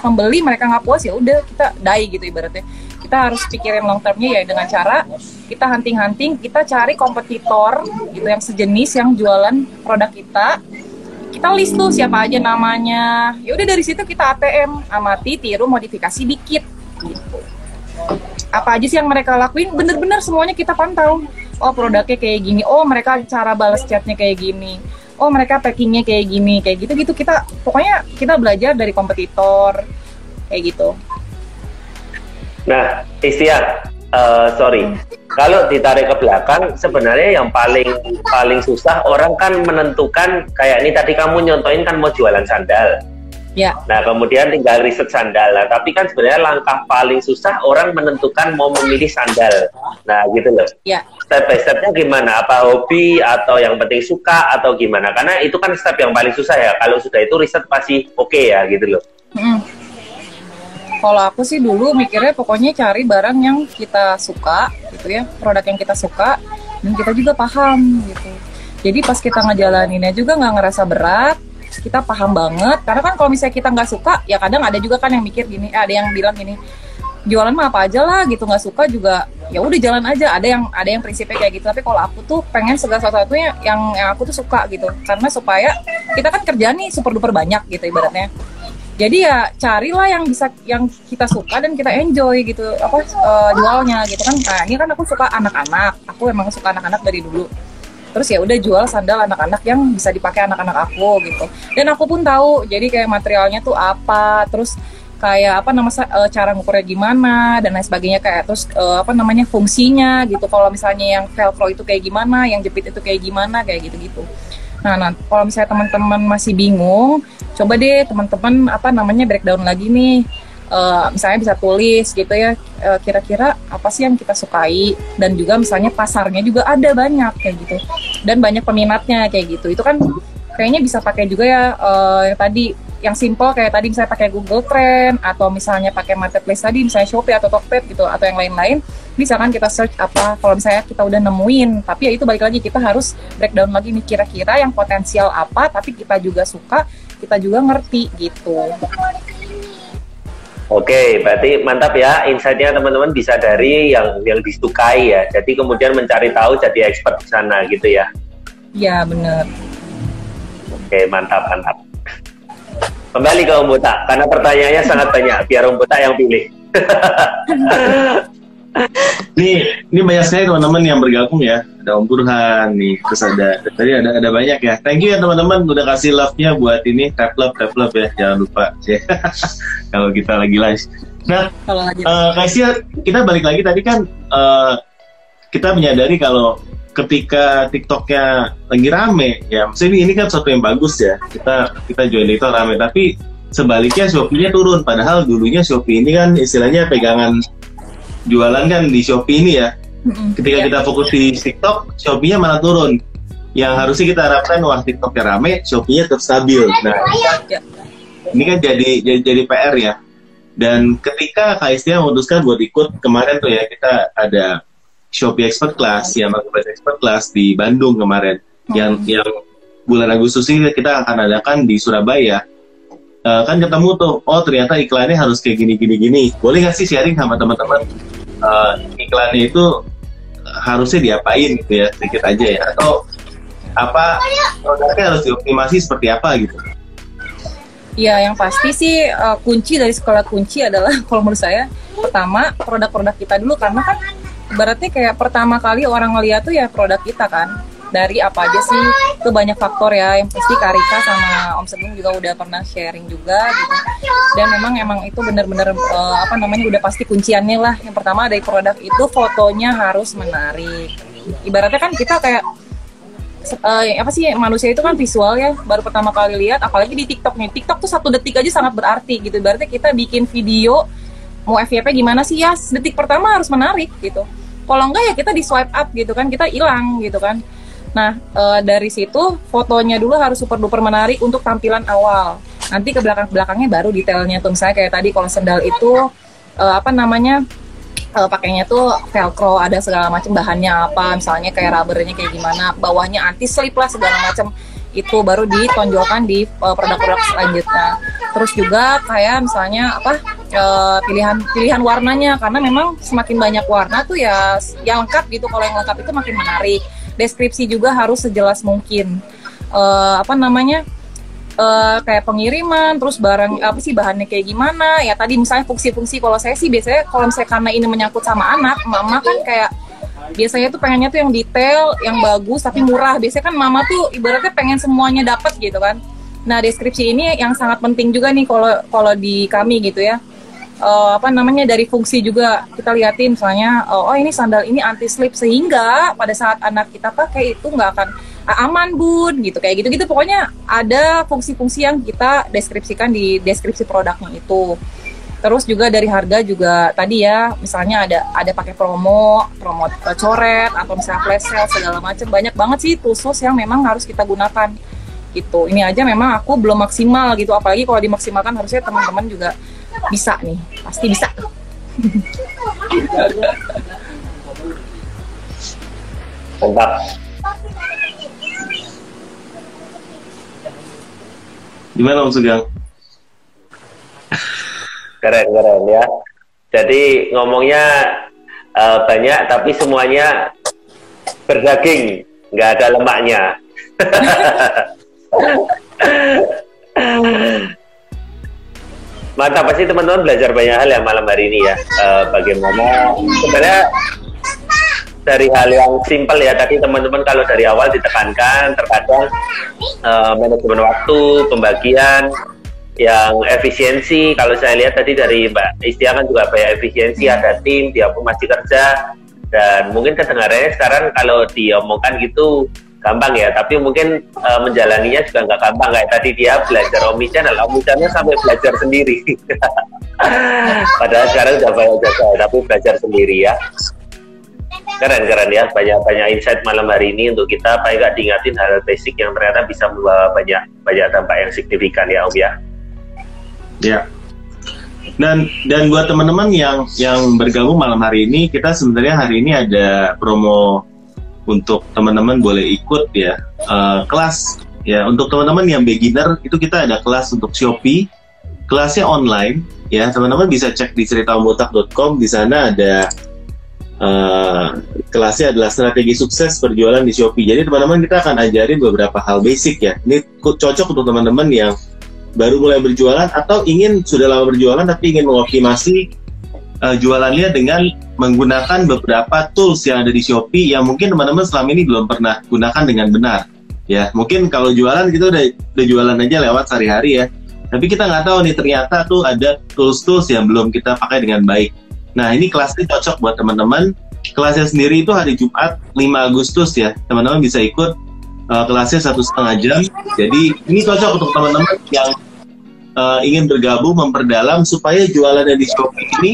pembeli mereka nggak puas, ya udah kita die gitu ibaratnya. Kita harus pikirin long termnya ya dengan cara kita hunting, kita cari kompetitor gitu yang sejenis yang jualan produk kita. Kita list tuh siapa aja namanya. Ya udah dari situ kita ATM, amati, tiru, modifikasi dikit gitu. Apa aja sih yang mereka lakuin, bener-bener semuanya kita pantau. Oh produknya kayak gini, oh mereka cara balas chatnya kayak gini, oh mereka packingnya kayak gini, kayak gitu-gitu. Kita pokoknya kita belajar dari kompetitor kayak gitu. Nah, Istia, kalau ditarik ke belakang, sebenarnya yang paling susah orang kan menentukan, kayak ini tadi kamu nyontoin kan mau jualan sandal. Ya. Nah, kemudian tinggal riset sandal. Nah, tapi kan sebenarnya langkah paling susah orang menentukan mau memilih sandal. Nah, gitu loh. Ya. Step by stepnya gimana? Apa hobi atau yang penting suka atau gimana? Karena itu kan step yang paling susah ya. Kalau sudah itu riset pasti oke ya, gitu loh. Kalau aku sih dulu mikirnya pokoknya cari barang yang kita suka gitu ya, produk yang kita suka dan kita juga paham gitu. Jadi pas kita ngejalaninnya juga nggak ngerasa berat, kita paham banget. Karena kan kalau misalnya kita nggak suka, ya kadang ada juga kan yang mikir gini, ada yang bilang gini, jualan mah apa aja lah gitu, nggak suka juga ya udah jalan aja. Ada yang prinsipnya kayak gitu. Tapi kalau aku tuh pengen segala sesuatunya yang aku tuh suka gitu, karena supaya kita kan kerjaan nih super duper banyak gitu ibaratnya. Jadi ya carilah yang kita suka dan kita enjoy gitu, jualnya gitu kan. Nah ini kan aku suka anak-anak, aku emang suka anak-anak dari dulu. Terus ya udah jual sandal anak-anak yang bisa dipakai anak-anak aku gitu. Dan aku pun tahu, jadi kayak materialnya tuh apa, terus kayak cara ngukurnya gimana dan lain sebagainya, kayak terus fungsinya gitu. Kalau misalnya yang velcro itu kayak gimana, yang jepit itu kayak gimana, kayak gitu-gitu. Nah, kalau misalnya teman-teman masih bingung, coba deh teman-teman breakdown lagi nih. Misalnya bisa tulis gitu ya, kira-kira apa sih yang kita sukai, dan juga misalnya pasarnya juga ada banyak kayak gitu. dan banyak peminatnya kayak gitu. Itu kan kayaknya bisa pakai juga ya yang tadi yang simple kayak tadi misalnya pakai Google Trend atau misalnya pakai marketplace tadi misalnya Shopee atau Tokped gitu atau yang lain-lain, bisa kan kita search apa kalau misalnya kita udah nemuin, tapi ya itu balik lagi kita harus breakdown lagi nih kira-kira yang potensial apa tapi kita juga suka, kita juga ngerti gitu. Oke, berarti mantap ya, insight-nya teman-teman bisa dari yang disukai ya. Jadi kemudian mencari tahu jadi expert di sana gitu ya. Iya, bener. Oke, mantap. Kembali ke Om Botak, karena pertanyaannya sangat banyak, biar Om Botak yang pilih. Ini banyak sekali teman-teman yang bergabung ya. Ada Om Burhan nih, terus tadi ada banyak ya. Thank you ya teman-teman udah kasih love-nya buat ini, tap love ya, jangan lupa kalau kita lagi live. Nah, Kaisia, kita balik lagi tadi kan kita menyadari kalau ketika TikToknya lagi rame ya, maksudnya ini kan sesuatu yang bagus ya, kita join TikTok rame, tapi sebaliknya Shopee-nya turun, padahal dulunya Shopee ini kan istilahnya pegangan jualan kan di Shopee ini ya. Ketika kita fokus di TikTok, Shopee-nya malah turun. Yang harusnya kita harapkan, wah TikTok-nya rame, Shopee-nya tetap stabil. Nah, ini kan jadi PR ya. Dan ketika Kaisia memutuskan buat ikut kemarin tuh ya, kita ada Shopee Expert Class, yang Marketplace Expert Class di Bandung kemarin. Yang bulan Agustus ini kita akan adakan di Surabaya. Kan ketemu tuh, oh ternyata iklannya harus kayak gini. Boleh nggak sih sharing sama teman-teman iklannya itu harusnya diapain gitu ya, sedikit aja ya, atau apa produknya harus dioptimasi seperti apa gitu? Iya, yang pasti sih kunci dari sekolah kunci adalah kalau menurut saya pertama produk-produk kita dulu, karena kan berarti kayak pertama kali orang ngeliat tuh ya produk kita kan. Dari apa aja sih, itu banyak faktor ya, yang pasti Karika sama Om Sugeng juga udah pernah sharing juga gitu, dan emang itu benar-benar udah pasti kunciannya lah. Yang pertama dari produk itu fotonya harus menarik, ibaratnya kan kita kayak manusia itu kan visual ya, baru pertama kali lihat, apalagi di TikTok nih, TikTok tuh 1 detik aja sangat berarti gitu, berarti kita bikin video mau FYP gimana sih ya, detik pertama harus menarik gitu, kalau enggak ya kita di swipe up gitu kan, kita hilang gitu kan. Nah, dari situ fotonya dulu harus super duper menarik untuk tampilan awal. Nanti ke belakangnya baru detailnya tuh. Misalnya kayak tadi kalau sendal itu pakainya tuh velcro, ada segala macam bahannya apa, misalnya kayak rubbernya kayak gimana, bawahnya anti slip lah segala macam. Itu baru ditonjolkan di produk-produk selanjutnya. Terus juga kayak misalnya pilihan warnanya, karena memang semakin banyak warna tuh ya yang lengkap gitu. Kalau yang lengkap itu makin menarik. Deskripsi juga harus sejelas mungkin. Kayak pengiriman, terus barang bahannya kayak gimana. Ya tadi misalnya fungsi-fungsi, kalau saya sih biasanya kalau misalnya karena ini menyangkut sama anak, mama kan kayak biasanya tuh pengennya tuh yang detail, yang bagus tapi murah. Biasanya kan mama tuh ibaratnya pengen semuanya dapat gitu kan. Nah, deskripsi ini yang sangat penting juga nih kalau di kami gitu ya. Dari fungsi juga kita liatin, misalnya ini sandal ini anti slip, sehingga pada saat anak kita pakai itu nggak akan aman bun gitu, kayak gitu pokoknya ada fungsi-fungsi yang kita deskripsikan di deskripsi produknya itu. Terus juga dari harga juga tadi ya, misalnya ada pakai promo coret atau misalnya flash sale segala macam, banyak banget sih tools yang memang harus kita gunakan gitu. Ini aja memang aku belum maksimal gitu, apalagi kalau dimaksimalkan harusnya teman-teman juga bisa nih, pasti bisa. Mantap. Gimana Om Sugeng? Keren ya. Jadi ngomongnya banyak tapi semuanya berdaging, nggak ada lemaknya. Mantap, pasti teman-teman belajar banyak hal ya malam hari ini ya. Bagaimana sebenarnya dari hal yang simpel ya, tadi teman-teman kalau dari awal ditekankan terkadang manajemen waktu, pembagian yang efisiensi. Kalau saya lihat tadi dari Mbak Istia kan juga banyak efisiensi, ada tim, dia pun masih kerja, dan mungkin kedengarannya sekarang kalau diomongkan gitu gampang ya, tapi mungkin menjalaninya juga nggak gampang. Kayak tadi dia belajar omnichannel sampai belajar sendiri. Padahal sekarang udah banyak jasa, tapi belajar sendiri ya. Keren ya, banyak insight malam hari ini untuk kita, paling nggak diingatin hal basic yang ternyata bisa membawa banyak dampak yang signifikan ya Om ya. Ya. Dan buat teman-teman yang bergabung malam hari ini, kita sebenarnya hari ini ada promo untuk teman-teman boleh ikut ya kelas ya. Untuk teman-teman yang beginner itu kita ada kelas untuk Shopee, kelasnya online ya. Teman-teman bisa cek di ceritaombotak.com, di sana ada kelasnya adalah strategi sukses berjualan di Shopee. Jadi teman-teman kita akan ajarin beberapa hal basic ya. Ini cocok untuk teman-teman yang baru mulai berjualan atau sudah lama berjualan tapi ingin mengoptimasi jualannya dengan menggunakan beberapa tools yang ada di Shopee yang mungkin teman-teman selama ini belum pernah gunakan dengan benar. Ya, mungkin kalau jualan kita udah jualan aja lewat sehari-hari ya. Tapi kita nggak tahu nih ternyata tuh ada tools-tools yang belum kita pakai dengan baik. Nah, ini kelasnya cocok buat teman-teman. Kelasnya sendiri itu hari Jumat 5 Agustus ya. Teman-teman bisa ikut kelasnya 1,5 jam. Jadi ini cocok untuk teman-teman yang ingin bergabung, memperdalam supaya jualannya di Shopee ini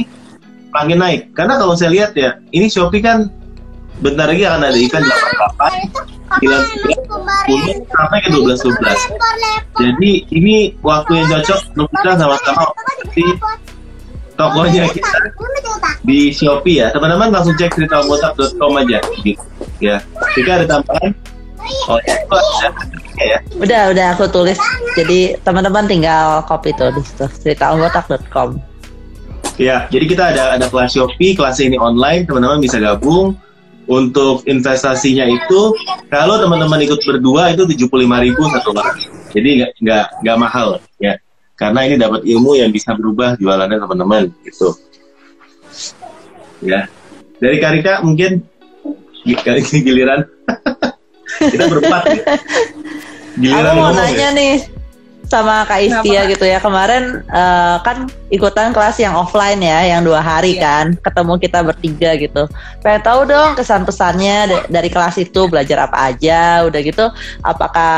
makin naik. Karena kalau saya lihat ya, ini Shopee kan bentar lagi akan ada event 88, 9, 10 sampai ke 12. Jadi ini waktu yang cocok untuk kita sama-sama di tokonya kita di Shopee ya. Teman-teman langsung cek ceritaombotak.com aja gitu ya. Jika ada tambahan, itu ada ya. Udah aku tulis. Jadi teman-teman tinggal copy tuh di situ, ceritaombotak.com. Ya, jadi kita ada kelas Shopee, kelas ini online, teman-teman bisa gabung. Untuk investasinya itu, kalau teman-teman ikut berdua itu 75.000 satu orang. Jadi nggak mahal ya. Karena ini dapat ilmu yang bisa berubah jualannya teman-teman gitu. Ya. Dari Karika mungkin giliran kita berempat ya. Aku mau nanya nih sama Kak Istia gitu ya. Kemarin kan ikutan kelas yang offline ya, yang 2 hari kan, ketemu kita bertiga gitu. Pengen tahu dong kesan pesannya dari kelas itu, belajar apa aja, udah gitu. Apakah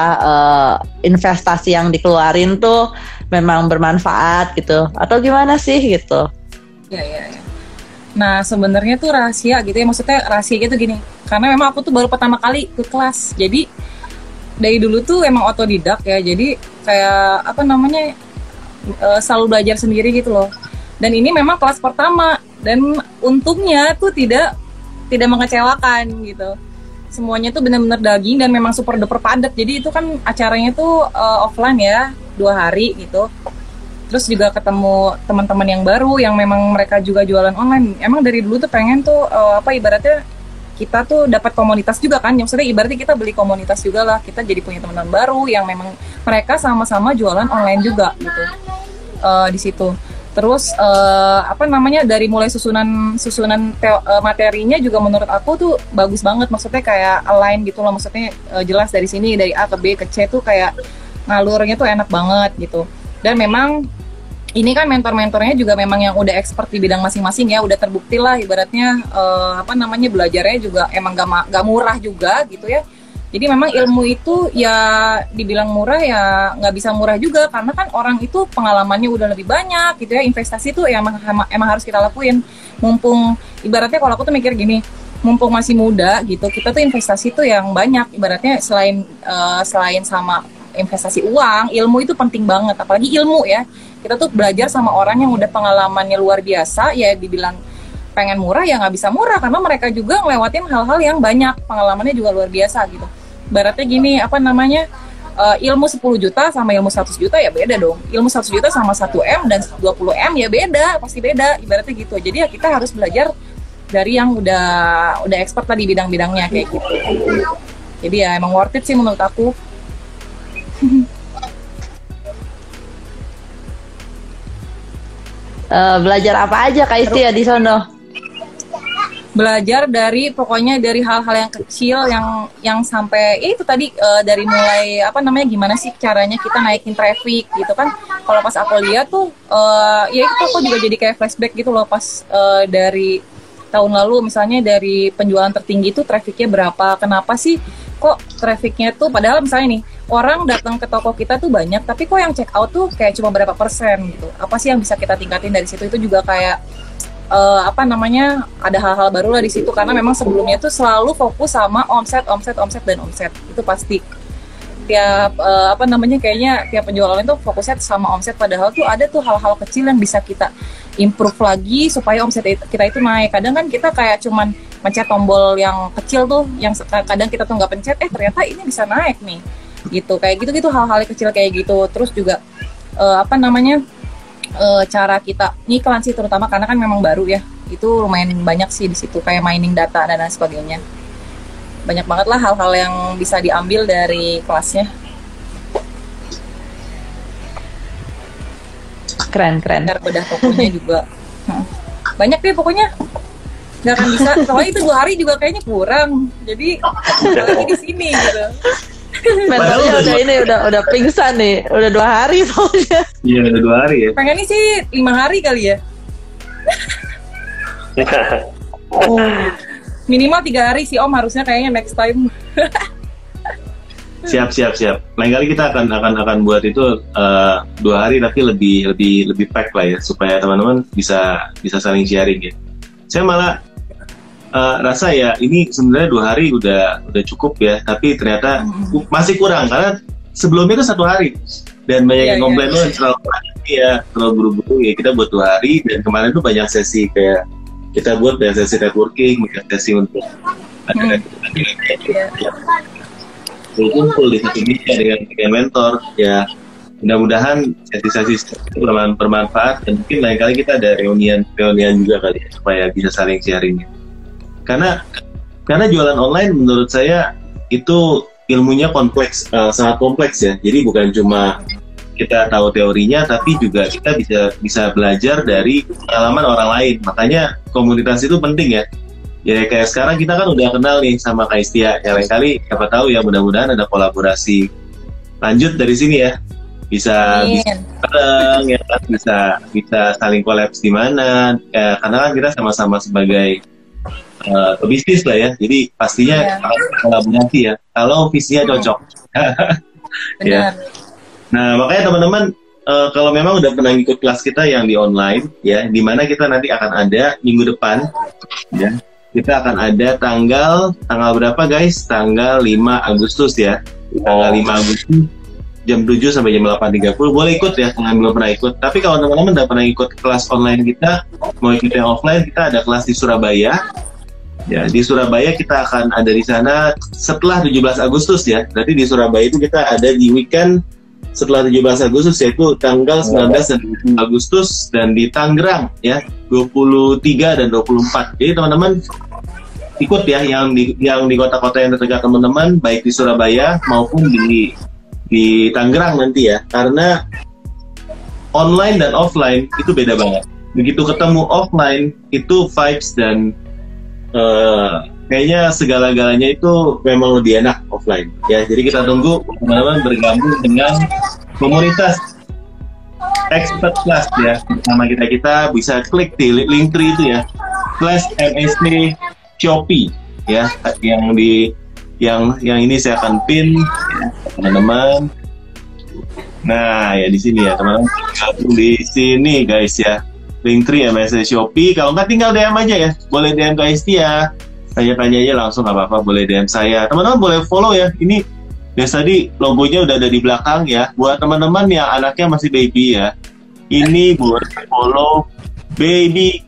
investasi yang dikeluarin tuh memang bermanfaat gitu, atau gimana sih gitu? Ya. Nah sebenarnya tuh rahasia gitu ya, maksudnya rahasia gitu gini. Karena memang aku tuh baru pertama kali ke kelas, jadi dari dulu tuh emang otodidak ya, jadi kayak selalu belajar sendiri gitu loh. Dan ini memang kelas pertama, dan untungnya tuh tidak mengecewakan gitu. Semuanya tuh benar-benar daging dan memang super duper padat. Jadi itu kan acaranya tuh offline ya, 2 hari gitu. Terus juga ketemu teman-teman yang baru yang memang mereka juga jualan online. Emang dari dulu tuh pengen tuh ibaratnya kita tuh dapat komunitas juga kan, yang maksudnya ibaratnya kita beli komunitas juga lah, kita jadi punya teman-teman baru yang memang mereka sama-sama jualan online juga gitu di situ. Terus dari mulai susunan materinya juga menurut aku tuh bagus banget, maksudnya kayak align gitu loh, maksudnya jelas dari sini dari A ke B ke C tuh kayak ngalurnya tuh enak banget gitu. Dan memang ini kan mentor-mentornya juga memang yang udah expert di bidang masing-masing ya, udah terbukti lah ibaratnya belajarnya juga emang gak murah juga gitu ya. Jadi memang ilmu itu ya dibilang murah ya nggak bisa murah juga, karena kan orang itu pengalamannya udah lebih banyak gitu ya. Investasi tuh ya emang harus kita lakuin. Mumpung ibaratnya kalau aku tuh mikir gini, mumpung masih muda gitu, kita tuh investasi tuh yang banyak. Ibaratnya selain sama investasi uang, ilmu itu penting banget, apalagi ilmu ya. Kita tuh belajar sama orang yang udah pengalamannya luar biasa, ya dibilang pengen murah ya nggak bisa murah, karena mereka juga ngelewatin hal-hal yang banyak, pengalamannya juga luar biasa gitu. Ibaratnya gini, ilmu 10 juta sama ilmu 100 juta ya beda dong. Ilmu 100 juta sama 1M dan 20M ya beda, pasti beda, ibaratnya gitu. Jadi ya kita harus belajar dari yang udah expert lah di bidang-bidangnya kayak gitu. Jadi ya emang worth it sih menurut aku. Belajar apa aja Kak Isti ya di sono? Belajar pokoknya dari hal-hal yang kecil yang sampai itu tadi dari mulai gimana sih caranya kita naikin traffic gitu kan. Kalau pas aku lihat tuh ya itu aku juga jadi kayak flashback gitu loh, pas dari tahun lalu misalnya dari penjualan tertinggi tuh trafficnya berapa, kenapa sih kok trafficnya tuh, padahal misalnya nih orang datang ke toko kita tuh banyak, tapi kok yang check out tuh kayak cuma berapa persen gitu. Apa sih yang bisa kita tingkatin dari situ? Itu juga kayak ada hal-hal baru lah di situ, karena memang sebelumnya tuh selalu fokus sama omset itu pasti kayaknya tiap penjualan itu fokusnya sama omset, padahal tuh ada tuh hal-hal kecil yang bisa kita improve lagi supaya omset kita itu naik. Kadang kan kita kayak cuman mencet tombol yang kecil tuh, yang kadang kita tuh nggak pencet, ternyata ini bisa naik nih, gitu. Kayak gitu hal-hal kecil kayak gitu. Terus juga cara kita ngiklan sih, terutama karena kan memang baru ya, itu lumayan banyak sih di situ, kayak mining data dan lain sebagainya. Banyak banget lah hal-hal yang bisa diambil dari kelasnya. Keren. Bedah tokonya juga banyak deh pokoknya, nggak akan bisa. Soalnya itu 2 hari juga kayaknya kurang, jadi lagi di sini gitu. Mentalnya udah pingsan nih, udah 2 hari soalnya. Iya, udah 2 hari ya. Pengennya sih 5 hari kali ya. Minimal 3 hari sih Om, harusnya kayaknya next time. Siap. Lain kali kita akan buat itu 2 hari, tapi lebih pack lah ya, supaya teman-teman bisa saling sharing ya. Saya malah rasa ya ini sebenarnya 2 hari udah cukup ya, tapi ternyata masih kurang karena sebelumnya itu 1 hari dan banyak yang komplain terlalu buru-buru ya. Kita buat 2 hari, dan kemarin tuh banyak sesi kayak kita buat ya, sesi networking, sesi untuk kumpul di satu meja dengan mentor ya. Mudah-mudahan sesi-sesi bermanfaat, dan mungkin lain kali kita ada reunian juga kali ya, supaya bisa saling sharing. Karena jualan online menurut saya itu ilmunya kompleks, sangat kompleks ya. Jadi bukan cuma kita tahu teorinya, tapi juga kita bisa belajar dari pengalaman orang lain. Makanya komunitas itu penting ya. Ya kayak sekarang kita kan udah kenal nih sama Kak Istia. Ya lain kali siapa tahu ya, mudah-mudahan ada kolaborasi lanjut dari sini ya. Bisa bareng ya, bisa saling kolaps di mana. Ya, karena kan kita sama-sama sebagai pebisnis lah ya, jadi pastinya kolaborasi ya, kalau visinya cocok. Ya. Nah makanya teman-teman, kalau memang udah pernah ikut kelas kita yang di online ya, di mana kita nanti akan ada minggu depan ya, kita akan ada tanggal berapa guys? Tanggal 5 Agustus ya, tanggal 5 Agustus jam 7 sampai jam 8.30. Boleh ikut ya, belum pernah ikut. Tapi kalau teman-teman udah pernah ikut kelas online kita, mau ikut yang offline, kita ada kelas di Surabaya. Ya, di Surabaya kita akan ada di sana setelah 17 Agustus ya. Berarti di Surabaya itu kita ada di weekend setelah 17 Agustus, yaitu tanggal 19 dan 20 Agustus, dan di Tangerang ya 23 dan 24. Jadi teman-teman ikut ya, yang di kota-kota yang terdekat teman-teman, baik di Surabaya maupun di Tangerang nanti ya. Karena online dan offline itu beda banget. Begitu ketemu offline itu vibes dan kayaknya segala-galanya itu memang lebih enak offline ya. Jadi kita tunggu teman-teman bergabung dengan komunitas Expert Class ya. Sama kita bisa klik di Linktree itu ya, /MSC Shopee ya, yang ini saya akan pin ya, teman-teman. Nah ya di sini ya teman-teman, di sini guys ya, Linktree MSC Shopee. Kalau nggak tinggal DM aja ya, boleh DM ke Istia, tanya-tanya aja langsung, nggak apa-apa, boleh DM saya. Teman-teman boleh follow ya, ini biasa tadi logonya udah ada di belakang ya. Buat teman-teman yang anaknya masih baby ya, ini buat follow babycos.id.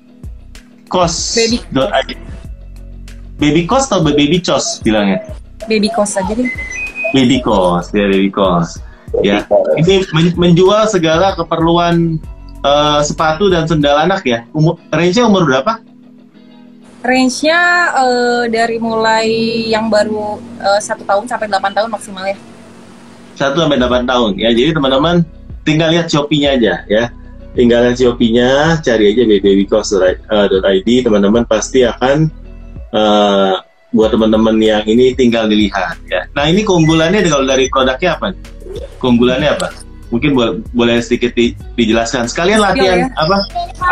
Babycos atau babycos bilangnya? Babycos aja deh. Babycos ya. Ini menjual segala keperluan sepatu dan sendal anak ya. Range-nya umur berapa? Range-nya dari mulai yang baru 1 tahun sampai 8 tahun maksimal ya. 1 sampai 8 tahun ya. Jadi teman-teman tinggal lihat Shopee-nya aja ya. Tinggal lihat Shopee-nya, cari aja babycos.id. Teman-teman pasti akan buat teman-teman yang ini tinggal dilihat ya. Nah ini keunggulannya kalau dari produknya apa? Keunggulannya apa? Mungkin boleh sedikit dijelaskan. Sekalian latihan apa?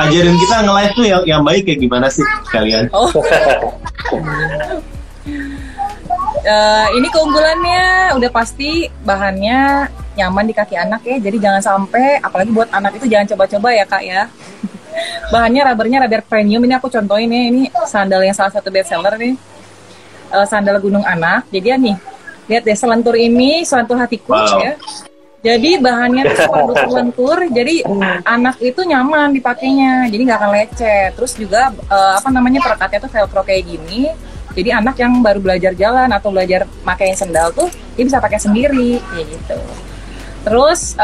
Ajarin kita nge-live tuh yang baik kayak gimana sih kalian? Ini keunggulannya udah pasti bahannya nyaman di kaki anak ya. Jadi jangan sampai, apalagi buat anak itu jangan coba-coba ya Kak ya. Bahannya rubbernya rubber premium. Ini aku contohin ya, ini sandal yang salah satu best seller nih. Sandal Gunung Anak. Jadi ya nih, lihat deh selentur ini, selentur hatiku ya. Jadi bahannya tuh super selentur, jadi anak itu nyaman dipakainya, jadi nggak akan lecet. Terus juga perekatnya tuh velcro kayak gini. Jadi anak yang baru belajar jalan atau belajar pakai sendal tuh dia bisa pakai sendiri kayak gitu. Terus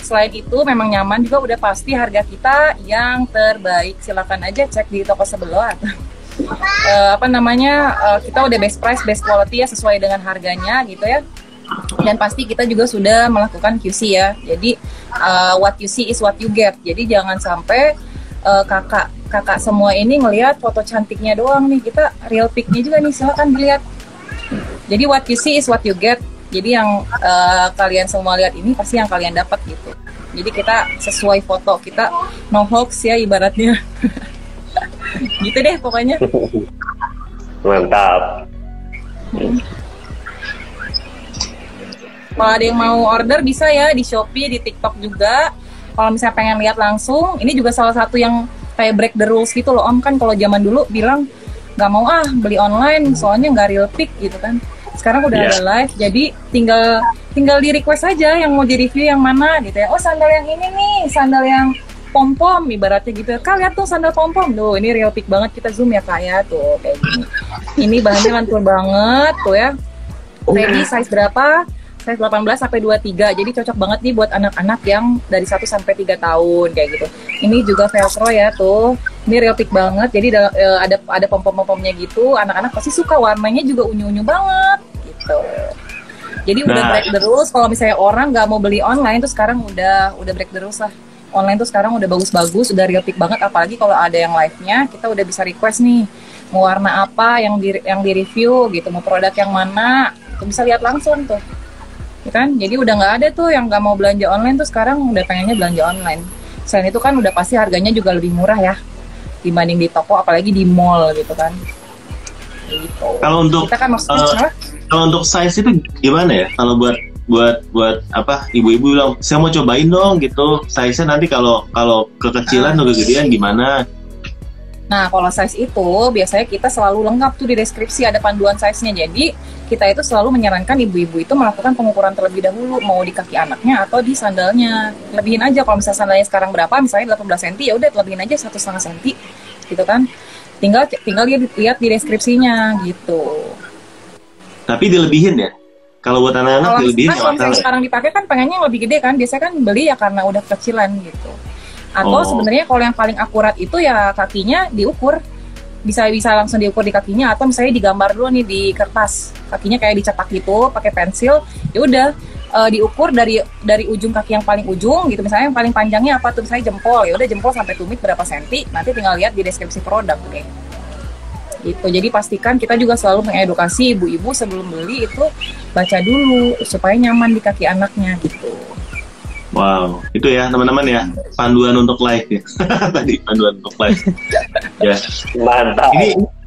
selain itu memang nyaman juga, udah pasti harga kita yang terbaik. Silakan aja cek di toko sebelah. Kita udah best price, best quality ya, sesuai dengan harganya gitu ya. Dan pasti kita juga sudah melakukan QC ya. Jadi what you see is what you get. Jadi jangan sampai kakak semua ini ngelihat foto cantiknya doang nih. Kita real pic-nya juga nih, silakan dilihat. Jadi what you see is what you get. Jadi yang kalian semua lihat ini pasti yang kalian dapat gitu. Jadi kita sesuai foto, kita no hoax ya ibaratnya. Gitu deh pokoknya. Mantap. Kalau ada yang mau order bisa ya di Shopee, di TikTok juga. Kalau misalnya pengen lihat langsung, ini juga salah satu yang kayak break the rules gitu loh Om. Kan kalau zaman dulu bilang nggak mau beli online soalnya nggak real pic gitu kan. Sekarang udah ada live, jadi tinggal di request aja yang mau di review yang mana gitu ya. Oh sandal yang ini nih, sandal yang pom-pom ibaratnya gitu. Kak lihat tuh sandal pom-pom, tuh ini real pic banget, kita zoom ya Kak ya, tuh kayak gini. Ini bahannya lentur banget tuh ya. Ready size berapa? Size 18 sampai 23. Jadi cocok banget nih buat anak-anak yang dari 1 sampai 3 tahun kayak gitu. Ini juga velcro ya tuh. Ini real pic banget. Jadi ada pom-pom-pomnya gitu. Anak-anak pasti suka, warnanya juga unyu-unyu banget gitu. Jadi udah break the rules. Kalau misalnya orang nggak mau beli online tuh sekarang udah break the rules lah. Online tuh sekarang udah bagus-bagus, udah real pic banget. Apalagi kalau ada yang live-nya, kita udah bisa request nih mau warna apa yang di review gitu, mau produk yang mana, tuh bisa lihat langsung tuh. Kan jadi udah nggak ada tuh yang nggak mau belanja online tuh, sekarang udah pengennya belanja online. Selain itu kan udah pasti harganya juga lebih murah ya dibanding di toko, apalagi di mall gitu kan gitu. Kalau untuk kita kan kalau untuk size itu gimana ya, kalau buat ibu-ibu bilang saya mau cobain dong gitu, size-nya nanti kalau kekecilan atau kegedean gimana? Nah, kalau size itu biasanya kita selalu lengkap tuh di deskripsi, ada panduan size-nya. Jadi, kita itu selalu menyarankan ibu-ibu itu melakukan pengukuran terlebih dahulu, mau di kaki anaknya atau di sandalnya. Lebihin aja, kalau misalnya sandalnya sekarang berapa, misalnya 18 cm, ya udah lebihin aja 1,5 cm, gitu kan. Tinggal lihat di deskripsinya, gitu. Tapi dilebihin ya? Kalau buat anak-anak dilebihin kalau misalnya sekarang dipakai kan pengennya yang lebih gede kan, biasanya kan beli ya karena udah kecilan gitu. Atau sebenarnya kalau yang paling akurat itu ya kakinya diukur, bisa langsung diukur di kakinya, atau misalnya digambar dulu nih di kertas, kakinya kayak dicetak gitu pakai pensil, ya udah diukur dari ujung kaki yang paling ujung gitu, misalnya yang paling panjangnya apa tuh, misalnya jempol, ya udah jempol sampai tumit berapa senti, nanti tinggal lihat di deskripsi produk deh. Gitu. Jadi pastikan kita juga selalu mengedukasi ibu-ibu sebelum beli itu baca dulu supaya nyaman di kaki anaknya gitu. Wow, itu ya teman-teman ya, panduan untuk live ya. Tadi panduan untuk live. Ya. Mantap.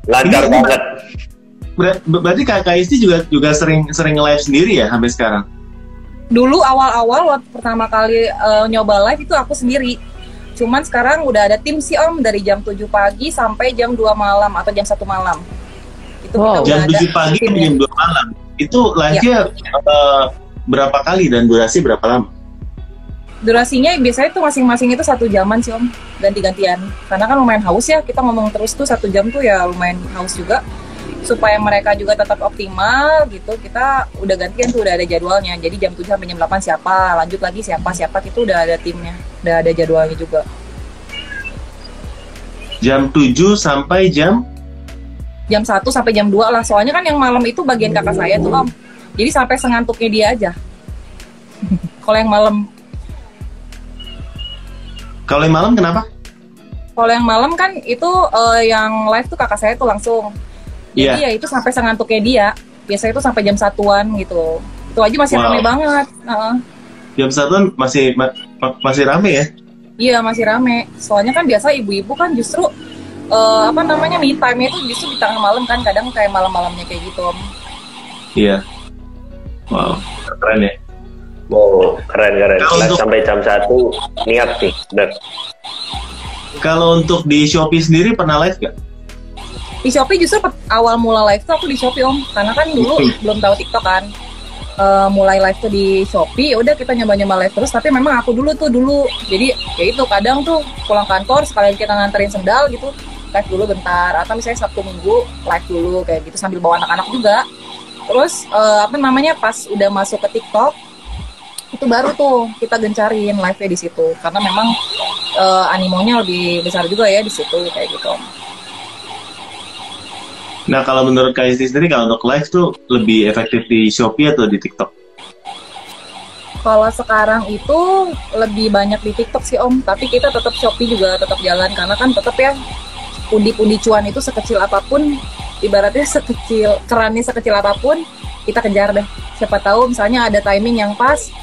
Lancar banget. Berarti Kak Isti juga sering live sendiri ya sampai sekarang? Dulu awal-awal waktu pertama kali nyoba live itu aku sendiri. Cuman sekarang udah ada tim sih Om, dari jam 7 pagi sampai jam 2 malam atau jam 1 malam. Itu kita jam 7 pagi sampai jam 2 malam. Itu live-nya berapa kali dan durasi berapa lama? Durasinya biasanya tuh masing-masing itu 1 jaman sih Om, ganti-gantian. Karena kan lumayan haus ya, kita ngomong terus tuh 1 jam tuh ya lumayan haus juga. Supaya mereka juga tetap optimal gitu, kita udah gantian tuh, udah ada jadwalnya. Jadi jam 7 sampai jam 8 siapa, lanjut lagi siapa, itu udah ada timnya, udah ada jadwalnya juga. Jam 7 sampai jam 1 sampai jam 2 lah, soalnya kan yang malam itu bagian kakak saya tuh Om. Jadi sampai sengantuknya dia aja. Kalau yang malam kenapa? Kalau yang malam kan itu yang live tuh kakak saya tuh langsung. Jadi ya itu sampai sengantuknya dia. Biasanya itu sampai jam 1-an gitu. Itu aja masih rame banget. Jam 1-an masih rame ya? Iya, masih rame. Soalnya kan biasa ibu-ibu kan justru me time-nya itu justru di tengah malam kan, kadang kayak malam-malamnya kayak gitu Om. Iya. Wow, keren ya. Keren. Sampai jam 1 niat nih, bener. Kalau untuk di Shopee sendiri pernah live nggak? Di Shopee justru awal mula live tuh aku di Shopee Om, karena kan dulu belum tahu TikTok kan. Mulai live tuh di Shopee, udah kita nyoba-nyoba live terus, tapi memang aku dulu, jadi kayak itu kadang tuh pulang kantor sekalian kita nganterin sendal gitu, live dulu bentar, atau misalnya Sabtu Minggu live dulu kayak gitu sambil bawa anak-anak juga. Terus pas udah masuk ke TikTok itu baru tuh kita gencarin live-nya di situ, karena memang animonya lebih besar juga ya di situ kayak gitu. Nah, kalau menurut Kak Isti sendiri, kalau untuk live tuh lebih efektif di Shopee atau di TikTok? Kalau sekarang itu lebih banyak di TikTok sih Om, tapi kita tetap Shopee juga tetap jalan, karena kan tetap ya pundi-pundi cuan itu sekecil apapun, ibaratnya kerannya sekecil apapun, kita kejar deh. Siapa tahu misalnya ada timing yang pas,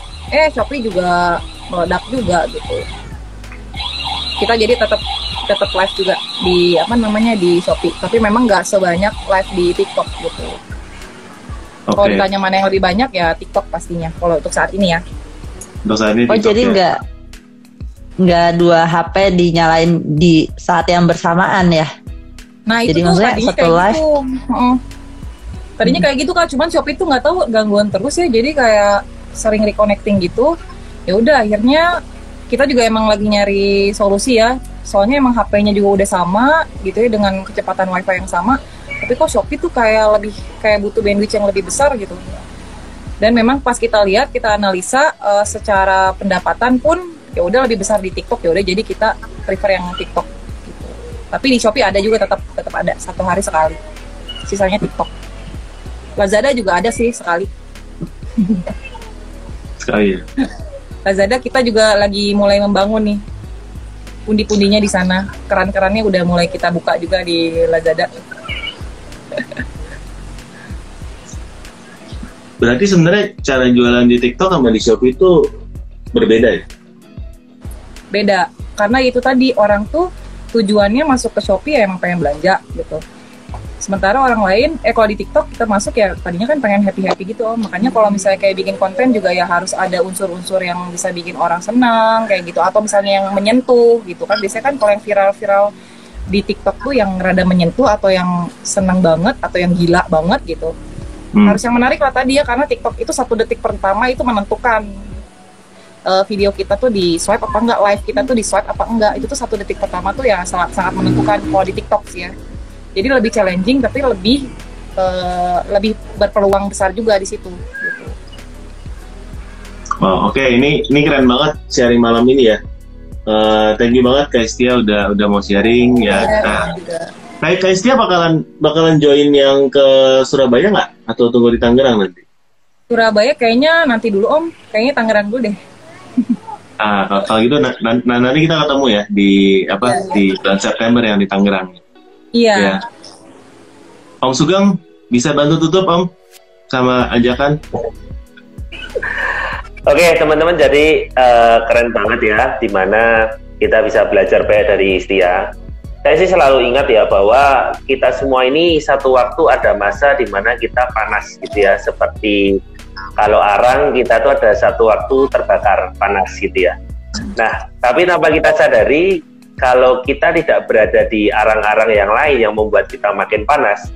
Shopee juga meledak juga gitu. Kita jadi tetap live juga di di Shopee, tapi memang nggak sebanyak live di TikTok gitu. Okay. Kalau ditanya mana yang lebih banyak ya TikTok pastinya. Kalau untuk saat ini ya. Untuk saat ini. Jadi nggak dua HP dinyalain di saat yang bersamaan ya? Nah itu jadi tuh tadinya kayak live. Gitu. Tadinya kayak gitu Kak, cuman Shopee tuh nggak tahu gangguan terus ya, jadi kayak sering reconnecting gitu. Ya udah akhirnya kita juga emang lagi nyari solusi ya, soalnya emang HP-nya juga udah sama gitu ya, dengan kecepatan WiFi yang sama, tapi kok Shopee tuh kayak butuh bandwidth yang lebih besar gitu. Dan memang pas kita lihat, kita analisa secara pendapatan pun ya udah lebih besar di TikTok, ya udah jadi kita prefer yang TikTok gitu. Tapi di Shopee ada juga tetap ada 1 hari sekali, sisanya TikTok. Lazada juga ada sih sekali ya. Lazada kita juga lagi mulai membangun nih pundi-pundinya di sana. Keran-kerannya udah mulai kita buka juga di Lazada. Berarti sebenarnya cara jualan di TikTok sama di Shopee itu berbeda ya? Beda, karena itu tadi orang tuh tujuannya masuk ke Shopee ya emang pengen belanja gitu. Sementara orang lain, kalau di TikTok kita masuk ya tadinya kan pengen happy-happy gitu. Makanya kalau misalnya kayak bikin konten juga ya harus ada unsur-unsur yang bisa bikin orang senang kayak gitu. Atau misalnya yang menyentuh gitu kan. Biasanya kan kalau yang viral-viral di TikTok tuh yang rada menyentuh atau yang senang banget atau yang gila banget gitu. Harus yang menarik lah tadi ya, karena TikTok itu 1 detik pertama itu menentukan video kita tuh di swipe apa enggak, live kita tuh di swipe apa enggak. Itu tuh 1 detik pertama tuh ya sangat menentukan kalau di TikTok sih ya. Jadi lebih challenging tapi lebih berpeluang besar juga di situ. Gitu. Oh, oke. Ini keren banget sharing malam ini ya. Thank you banget Kak Istia udah mau sharing ya. Kak Istia bakalan join yang ke Surabaya nggak? Atau tunggu di Tangerang nanti? Surabaya kayaknya nanti dulu Om. Kayaknya Tangerang dulu deh. Kalau gitu nanti kita ketemu ya di bulan September yang di Tangerang. Iya. Ya. Om Sugeng bisa bantu tutup Om sama ajakan. Oke teman-teman, jadi keren banget ya, dimana kita bisa belajar banyak dari Istia. Saya sih selalu ingat ya bahwa kita semua ini satu waktu ada masa dimana kita panas gitu ya, seperti kalau arang kita tuh ada satu waktu terbakar panas gitu ya. Nah tapi tanpa kita sadari, kalau kita tidak berada di arang-arang yang lain yang membuat kita makin panas,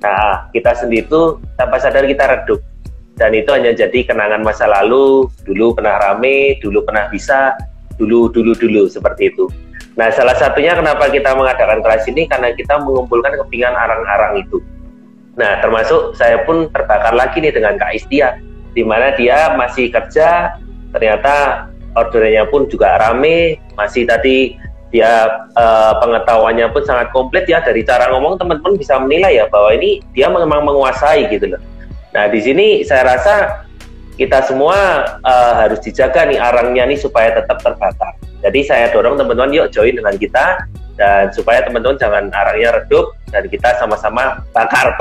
nah kita sendiri tuh tanpa sadar kita redup. Dan itu hanya jadi kenangan masa lalu, dulu pernah rame, dulu pernah bisa, dulu seperti itu. Nah salah satunya kenapa kita mengadakan kelas ini, karena kita mengumpulkan kepingan arang-arang itu. Nah termasuk saya pun terbakar lagi nih dengan Kak Istia, di mana dia masih kerja, ternyata orderannya pun juga rame, masih tadi dia pengetahuannya pun sangat komplit ya, dari cara ngomong teman-teman bisa menilai ya bahwa ini dia memang menguasai gitu loh. Nah di sini saya rasa kita semua harus dijaga nih arangnya nih supaya tetap terbakar. Jadi saya dorong teman-teman yuk join dengan kita, dan supaya teman-teman jangan arangnya redup dan kita sama-sama bakar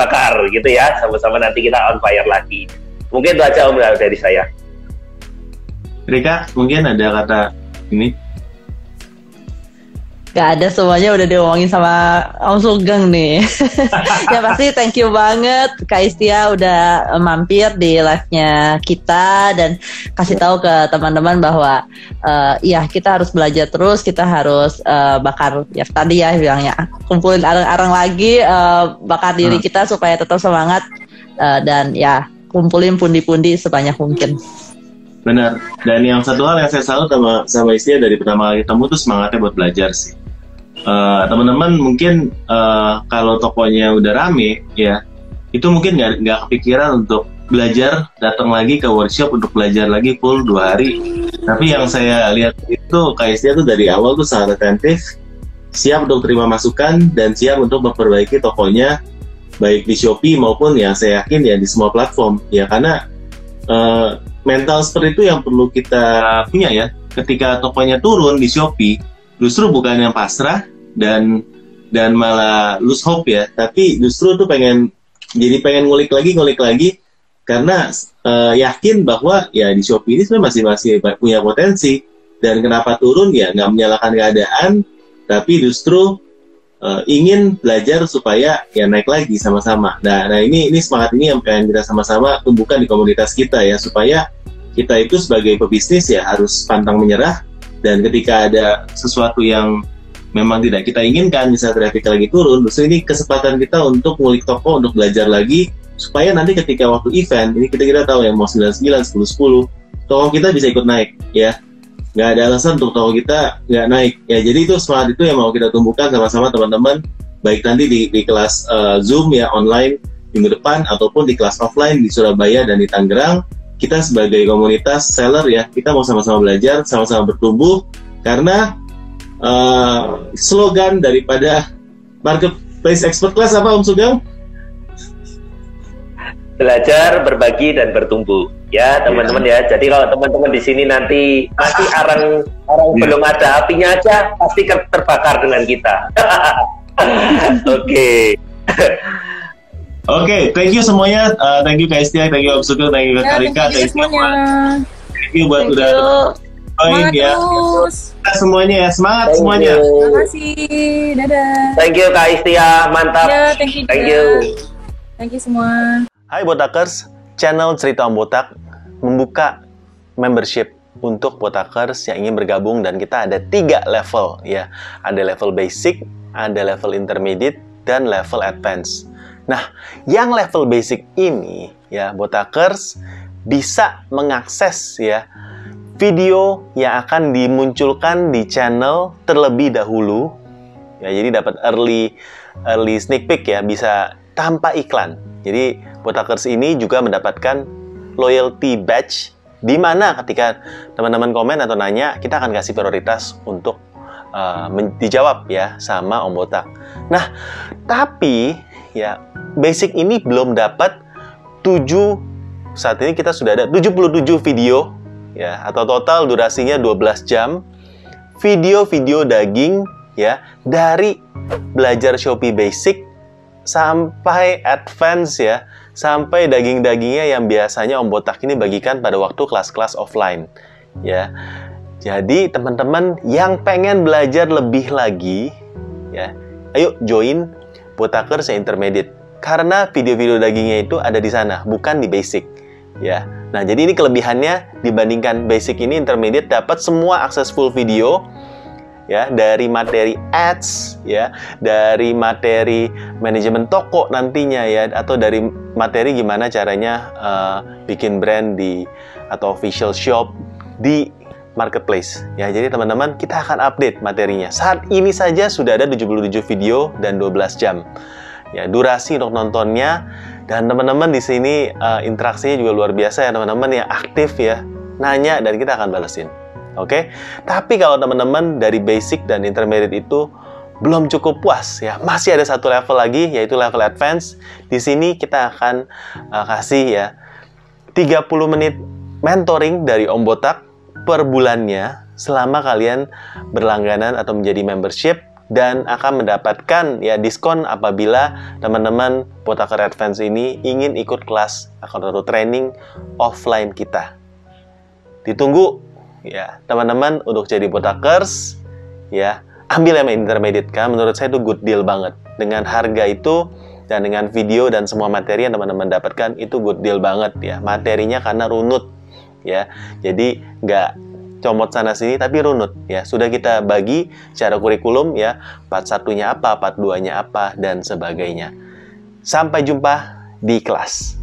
gitu ya, sama-sama nanti kita on fire lagi. Mungkin itu aja Om dari saya. Rika mungkin ada kata ini. Gak ada, semuanya udah diomongin sama Om Sugeng nih. Ya pasti thank you banget Kak Istia udah mampir di live-nya kita dan kasih tahu ke teman-teman bahwa ya kita harus belajar terus, kita harus bakar ya tadi ya bilangnya kumpulin arang-arang lagi, bakar diri kita supaya tetap semangat dan ya kumpulin pundi-pundi sebanyak mungkin. Benar. Dan yang satu hal yang saya salut sama Istia dari pertama kali ketemu tuh semangatnya buat belajar sih. Teman-teman mungkin kalau tokonya udah rame ya, itu mungkin nggak kepikiran untuk belajar, datang lagi ke workshop untuk belajar lagi full 2 hari. Tapi yang saya lihat itu Kak Istia tuh dari awal tuh sangat atentif, siap untuk terima masukan dan siap untuk memperbaiki tokonya baik di Shopee maupun ya saya yakin ya di semua platform ya, karena mental seperti itu yang perlu kita punya ya. Ketika tokonya turun di Shopee, justru bukan yang pasrah dan malah lose hope ya, tapi justru tuh pengen ngulik lagi karena yakin bahwa ya di Shopee ini sebenarnya masih punya potensi, dan kenapa turun ya nggak menyalahkan keadaan, tapi justru ingin belajar supaya ya naik lagi sama-sama. Nah ini semangat ini yang pengen kita sama-sama tumbuhkan di komunitas kita ya, supaya kita itu sebagai pebisnis ya harus pantang menyerah, dan ketika ada sesuatu yang memang tidak kita inginkan, misalnya traffic lagi turun, justru ini kesempatan kita untuk ngulik toko, untuk belajar lagi, supaya nanti ketika waktu event, ini kita tahu yang mau 99, 10, toko kita bisa ikut naik ya. Nggak ada alasan untuk toko kita nggak naik ya. Jadi itu semangat itu yang mau kita tumbuhkan sama-sama teman-teman, baik nanti di kelas Zoom ya online minggu depan, ataupun di kelas offline di Surabaya dan di Tangerang. Kita sebagai komunitas seller ya, kita mau sama-sama belajar, sama-sama bertumbuh, karena slogan daripada Marketplace Expert Class apa Om Sugeng? Belajar, berbagi, dan bertumbuh. Ya teman-teman ya. Jadi kalau teman-teman di sini nanti masih arang belum ada apinya aja, pasti terbakar dengan kita. Oke. Oke, thank you semuanya. Thank you Kak Istia, thank you Om Sugeng, thank you Kak Rika, thank you semuanya. Thank you buat udah join ya. Kita semuanya ya, semangat semuanya. Terima kasih. Dadah. Thank you Kak Istia, mantap. Ya, thank you. Thank you semua. Hai Botakers, channel Cerita Om Botak membuka membership untuk Botakers yang ingin bergabung, dan kita ada 3 level ya. Ada level basic, ada level intermediate, dan level advance. Nah, yang level basic ini ya Botakers bisa mengakses ya video yang akan dimunculkan di channel terlebih dahulu ya. Jadi dapat early sneak peek ya, bisa tanpa iklan. Jadi Botakers ini juga mendapatkan loyalty badge, di mana ketika teman-teman komen atau nanya, kita akan kasih prioritas untuk dijawab ya sama Om Botak. Nah, tapi ya basic ini belum dapat 7, saat ini kita sudah ada 77 video ya, atau total durasinya 12 jam video-video daging ya, dari belajar Shopee basic sampai advance ya, sampai daging-dagingnya yang biasanya Om Botak ini bagikan pada waktu kelas-kelas offline ya. Jadi teman-teman yang pengen belajar lebih lagi ya, ayo join Botakers yang intermediate, karena video-video dagingnya itu ada di sana, bukan di basic ya. Nah, jadi ini kelebihannya dibandingkan basic, ini intermediate dapat semua akses full video ya, dari materi ads ya, dari materi manajemen toko nantinya ya, atau dari materi gimana caranya bikin brand di atau official shop di marketplace ya. Jadi teman-teman, kita akan update materinya. Saat ini saja sudah ada 77 video dan 12 jam ya durasi untuk nontonnya, dan teman-teman di sini interaksinya juga luar biasa ya teman-teman, yang aktif ya, nanya dan kita akan balesin. Oke, tapi kalau teman-teman dari basic dan intermediate itu belum cukup puas ya, masih ada 1 level lagi, yaitu level advance. Di sini kita akan kasih ya 30 menit mentoring dari Om Botak per bulannya selama kalian berlangganan atau menjadi membership, dan akan mendapatkan ya diskon apabila teman-teman Botaker Advance ini ingin ikut kelas atau training offline kita. Ditunggu ya teman-teman untuk jadi Botakers ya. ambil yang intermediate kan, menurut saya itu good deal banget. Dengan harga itu dan dengan video dan semua materi yang teman-teman dapatkan itu good deal banget ya. Materinya karena runut ya, jadi nggak comot sana sini tapi runut ya. Sudah kita bagi secara kurikulum ya, part 1-nya apa, part 2-nya apa dan sebagainya. Sampai jumpa di kelas.